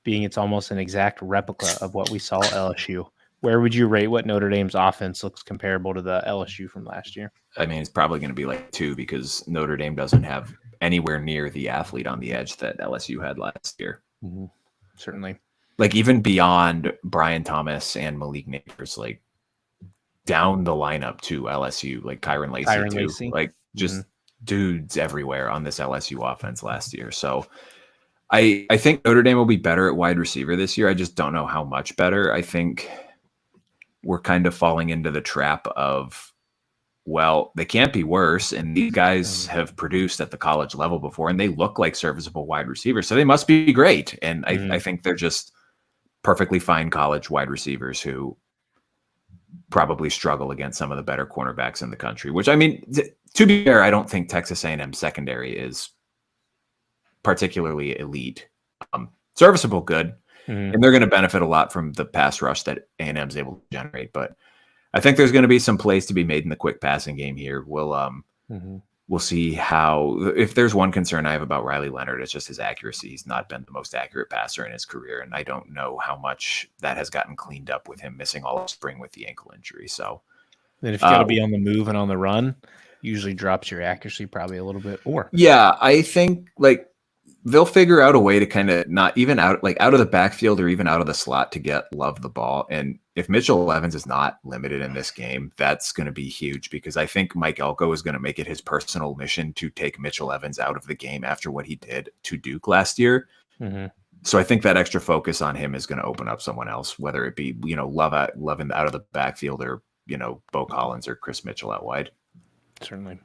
being it's almost an exact replica of what we saw at LSU. Where would you rate what Notre Dame's offense looks comparable to the LSU from last year? I mean, it's probably going to be like 2 because Notre Dame doesn't have anywhere near the athlete on the edge that LSU had last year. Certainly. Like even beyond Brian Thomas and Malik Neighbors, like down the lineup to LSU, like Kyron Lacey. Like just dudes everywhere on this LSU offense last year. So I think Notre Dame will be better at wide receiver this year. I just don't know how much better. I think we're kind of falling into the trap of, well, they can't be worse. And these guys have produced at the college level before, and they look like serviceable wide receivers. So they must be great. And I think they're just perfectly fine college wide receivers who probably struggle against some of the better cornerbacks in the country, which, I mean, to be fair, I don't think Texas A&M secondary is particularly elite. Serviceable, good. And they're going to benefit a lot from the pass rush that A&M is able to generate. But I think there's going to be some plays to be made in the quick passing game here. We'll we'll see how. If there's one concern I have about Riley Leonard, it's just his accuracy. He's not been the most accurate passer in his career, and I don't know how much that has gotten cleaned up with him missing all of spring with the ankle injury. So, then if you got to be on the move and on the run, usually drops your accuracy probably a little bit. Or yeah, I think like they'll figure out a way to kind of not even out of the backfield or even out of the slot to get Love the ball. And if Mitchell Evans is not limited in this game, that's going to be huge, because I think Mike Elko is going to make it his personal mission to take Mitchell Evans out of the game after what he did to Duke last year. Mm-hmm. So I think that extra focus on him is going to open up someone else, whether it be, Love out of the backfield or, Bo Collins or Chris Mitchell out wide. Certainly.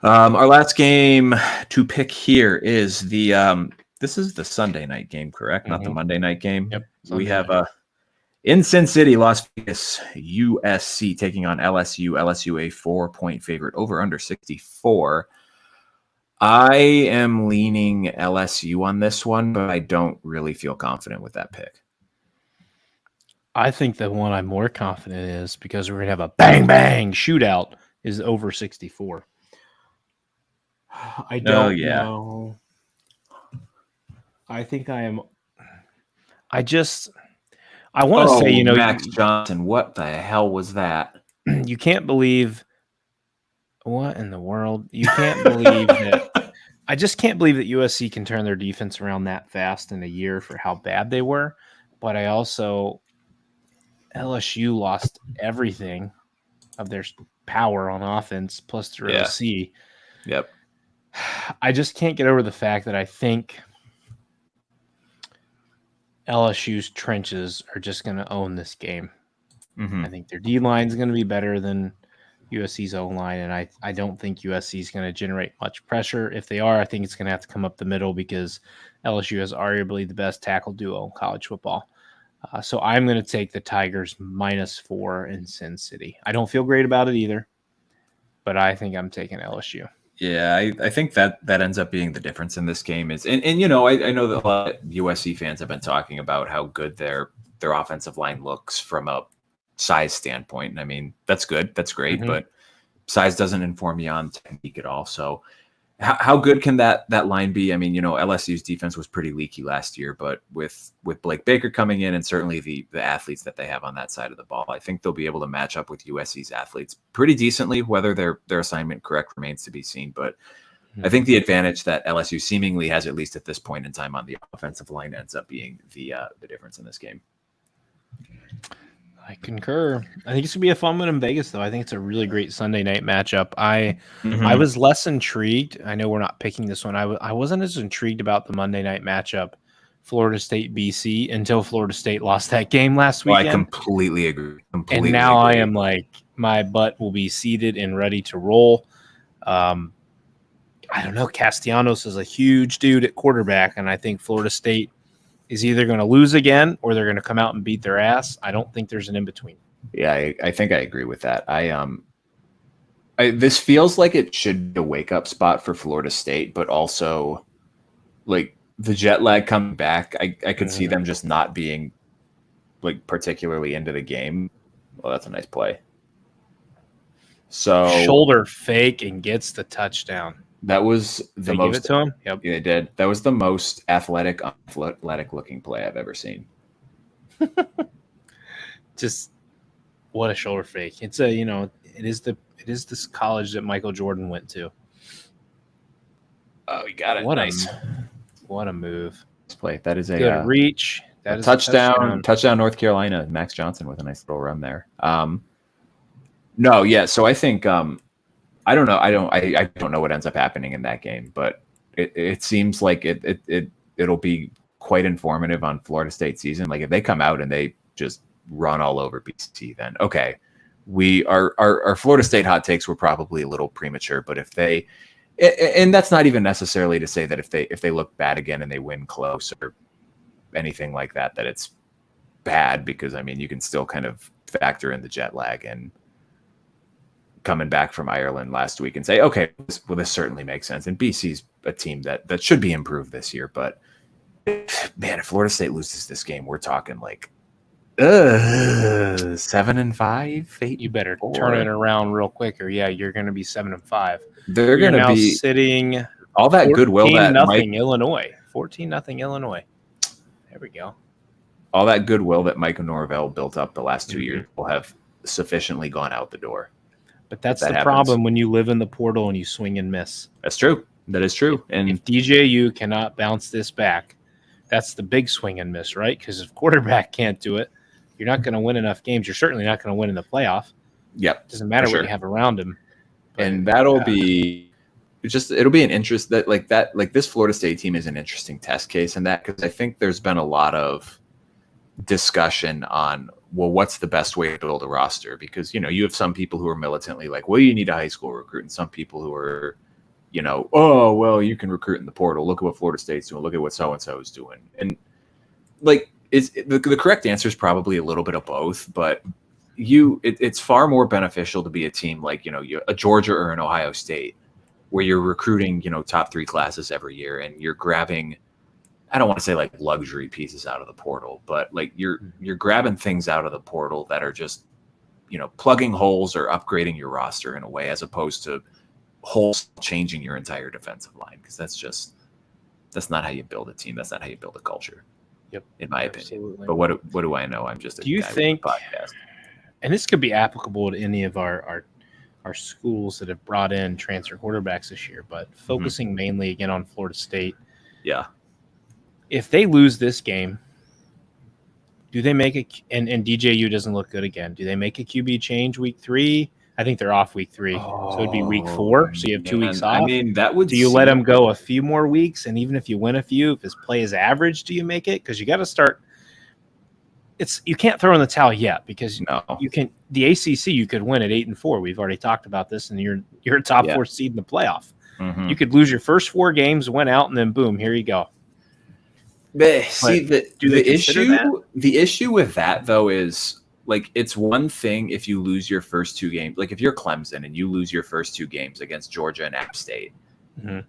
Our last game to pick here is this is the Sunday night game, correct? Mm-hmm. Not the Monday night game. Yep. We have in Sin City, Las Vegas, USC taking on LSU. LSU a 4-point favorite, over under 64. I am leaning LSU on this one, but I don't really feel confident with that pick. I think the one I'm more confident is, because we're going to have a bang shootout, is over 64. I don't know. I think I am. I want to say, Max Johnson, what the hell was that? You can't believe. What in the world? You can't believe that. I just can't believe that USC can turn their defense around that fast in a year for how bad they were. But I also, LSU lost everything of their power on offense, plus their OC. Yep. I just can't get over the fact that I think LSU's trenches are just going to own this game. Mm-hmm. I think their D-line is going to be better than USC's O-line, and I don't think USC is going to generate much pressure. If they are, I think it's going to have to come up the middle, because LSU is arguably the best tackle duo in college football. So I'm going to take the Tigers -4 in Sin City. I don't feel great about it either, but I think I'm taking LSU. Yeah, I think that ends up being the difference in this game is, and I know that a lot of USC fans have been talking about how good their offensive line looks from a size standpoint. And I mean, that's good. That's great. Mm-hmm. But size doesn't inform you on technique at all. So how good can that line be? I mean, LSU's defense was pretty leaky last year, but with Blake Baker coming in and certainly the athletes that they have on that side of the ball, I think they'll be able to match up with USC's athletes pretty decently. Whether their assignment correct remains to be seen. But I think the advantage that LSU seemingly has, at least at this point in time, on the offensive line ends up being the difference in this game. I concur. I think it's going to be a fun one in Vegas, though. I think it's a really great Sunday night matchup. I was less intrigued. I know we're not picking this one. I wasn't as intrigued about the Monday night matchup, Florida State BC, until Florida State lost that game last weekend. I completely agree. And now I am like, my butt will be seated and ready to roll. I don't know. Castellanos is a huge dude at quarterback, and I think Florida State is either going to lose again or they're going to come out and beat their ass. I don't think there's an in-between. Yeah, I think I agree with that. This feels like it should be a wake-up spot for Florida State, but also like the jet lag coming back, I could see them just not being like particularly into the game. Well, that's a nice play. So shoulder fake and gets the touchdown. That was the most. Give it to him? Yep. Yeah, they did. That was the most athletic looking play I've ever seen. Just what a shoulder fake. It's it is this college that Michael Jordan went to. Oh, you got it. What a move. Let's play. That is a good reach. That is touchdown. Touchdown, North Carolina. Max Johnson with a nice little run there. No, yeah. So I think I don't know. I don't know what ends up happening in that game, but it seems like it'll be quite informative on Florida State season. Like if they come out and they just run all over BC, then okay, our Florida State hot takes were probably a little premature. But if they, and that's not even necessarily to say that if they look bad again and they win close or anything like that, that it's bad, because I mean you can still kind of factor in the jet lag and coming back from Ireland last week and say, okay, this certainly makes sense. And BC's a team that should be improved this year. But man, if Florida State loses this game, we're talking like 7-5, 8. You better turn it around real quick, or you're going to be 7-5. They're going to be sitting all that goodwill that nothing Illinois. 14-0 Illinois. There we go. All that goodwill that Mike Norvell built up the last 2 years will have sufficiently gone out the door. But that's the problem when you live in the portal and you swing and miss. That's true. That is true. And if DJU cannot bounce this back, that's the big swing and miss, right? Because if quarterback can't do it, you're not going to win enough games. You're certainly not going to win in the playoff. Yep. Doesn't matter what you have around him. But, and that'll be it'll be an interest that this Florida State team is an interesting test case in that, because I think there's been a lot of discussion on, well, what's the best way to build a roster? Because, you have some people who are militantly like, well, you need a high school recruit, and some people who are, oh, well, you can recruit in the portal. Look at what Florida State's doing. Look at what so-and-so is doing. And the correct answer is probably a little bit of both, but it's far more beneficial to be a team like, a Georgia or an Ohio State, where you're recruiting, top 3 classes every year, and you're grabbing, I don't want to say like luxury pieces out of the portal, but like you're grabbing things out of the portal that are just, plugging holes or upgrading your roster in a way, as opposed to changing your entire defensive line. Because that's not how you build a team. That's not how you build a culture. Yep, in my opinion. But what do I know? I'm just a do you guy think with a podcast. And this could be applicable to any of our schools that have brought in transfer quarterbacks this year, but focusing mainly again on Florida State. Yeah. If they lose this game, do they make and DJU doesn't look good again, do they make a QB change week 3? I think they're off week 3. So it'd be week 4. So you have 2 weeks off. I mean, that would. Do you let him go a few more weeks? And even if you win a few, if his play is average, do you make it? Because you got to start. You can't throw in the towel yet, because you can. The ACC you could win at 8-4. We've already talked about this, and you're a top 4 seed in the playoff. You could lose your first 4 games, win out, and then boom, here you go. But see, the issue with that though is, like, it's one thing if you lose your first 2 games, like if you're Clemson and you lose your first 2 games against Georgia and App State,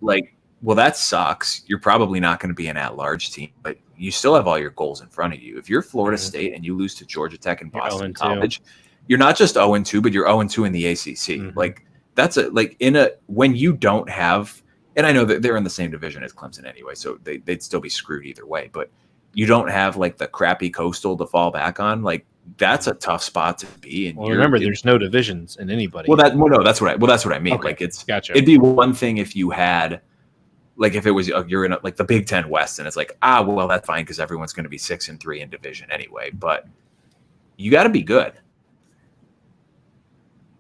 like, well, that sucks. You're probably not going to be an at-large team, but you still have all your goals in front of you. If you're Florida State and you lose to Georgia Tech and Boston College, you're not just 0-2, but you're 0-2 in the ACC. Like, that's when you don't have, and I know that they're in the same division as Clemson anyway, so they'd still be screwed either way, but you don't have like the crappy Coastal to fall back on. Like, that's a tough spot to be in. Well, remember, there's no divisions in anybody. That's what I mean. Okay. Like, gotcha. It'd be one thing if you had, like, if it was you're in like the Big Ten West, and it's like, well, that's fine because everyone's going to be 6-3 in division anyway. But you got to be good.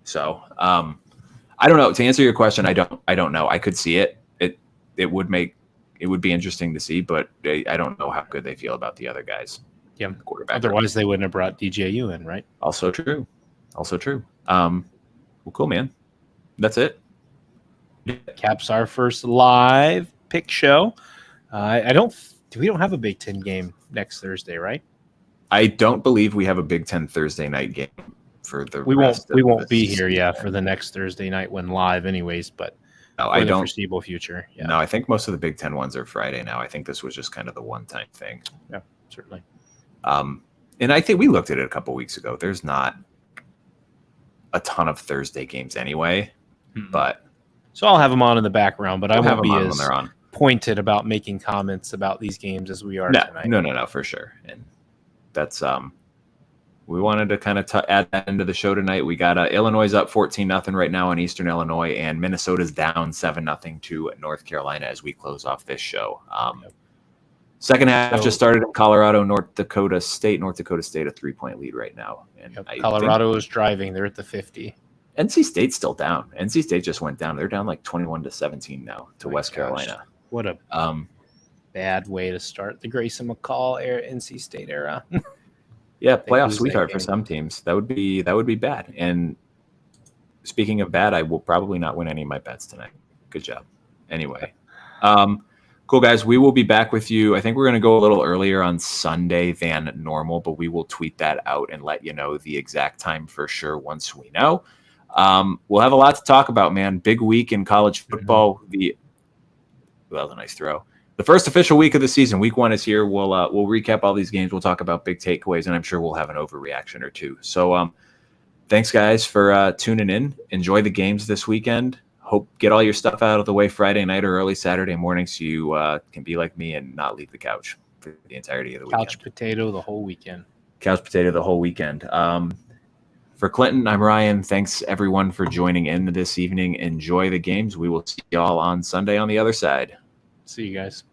So I don't know. To answer your question, I don't know. I could see it. It would be interesting to see, but I don't know how good they feel about the other guys. Yeah, quarterback. Otherwise, they wouldn't have brought DJU in, right? Also true. Well, cool, man. That's it. Caps our first live pick show. We don't have a Big Ten game next Thursday, right? I don't believe we have a Big Ten Thursday night game for the. We won't be here, for the next Thursday night when live, anyways. But no, I don't. Foreseeable future. Yeah. No, I think most of the Big Ten ones are Friday now. I think this was just kind of the one-time thing. Yeah, certainly. And I think we looked at it a couple weeks ago. There's not a ton of Thursday games anyway, but. So I'll have them on in the background, but I won't be as pointed about making comments about these games as we are tonight. No, for sure. And that's we wanted to kind of add that into the show tonight. We got Illinois up 14-0 right now in Eastern Illinois, and Minnesota's down 7-0 to North Carolina as we close off this show. Second half just started in Colorado, North Dakota State. North Dakota State a 3-point lead right now. And Colorado is driving. They're at the 50. NC State's still down. NC State just went down. They're down like 21-17 now to West Carolina. What a bad way to start the Grayson McCall era, NC State era. Yeah, playoff sweetheart for some teams. That would be bad. And speaking of bad, I will probably not win any of my bets tonight. Good job. Anyway, cool guys. We will be back with you. I think we're going to go a little earlier on Sunday than normal, but we will tweet that out and let you know the exact time for sure once we know. We'll have a lot to talk about, man. Big week in college football. That was a nice throw. the first official week of the season. Week 1 is here. We'll recap all these games. We'll talk about big takeaways, and I'm sure we'll have an overreaction or two. So thanks, guys, for tuning in. Enjoy the games this weekend. Hope get all your stuff out of the way Friday night or early Saturday morning so you can be like me and not leave the couch for the entirety of the weekend. Couch potato the whole weekend. Couch potato the whole weekend. For Clinton, I'm Ryan. Thanks, everyone, for joining in this evening. Enjoy the games. We will see you all on Sunday on the other side. See you guys.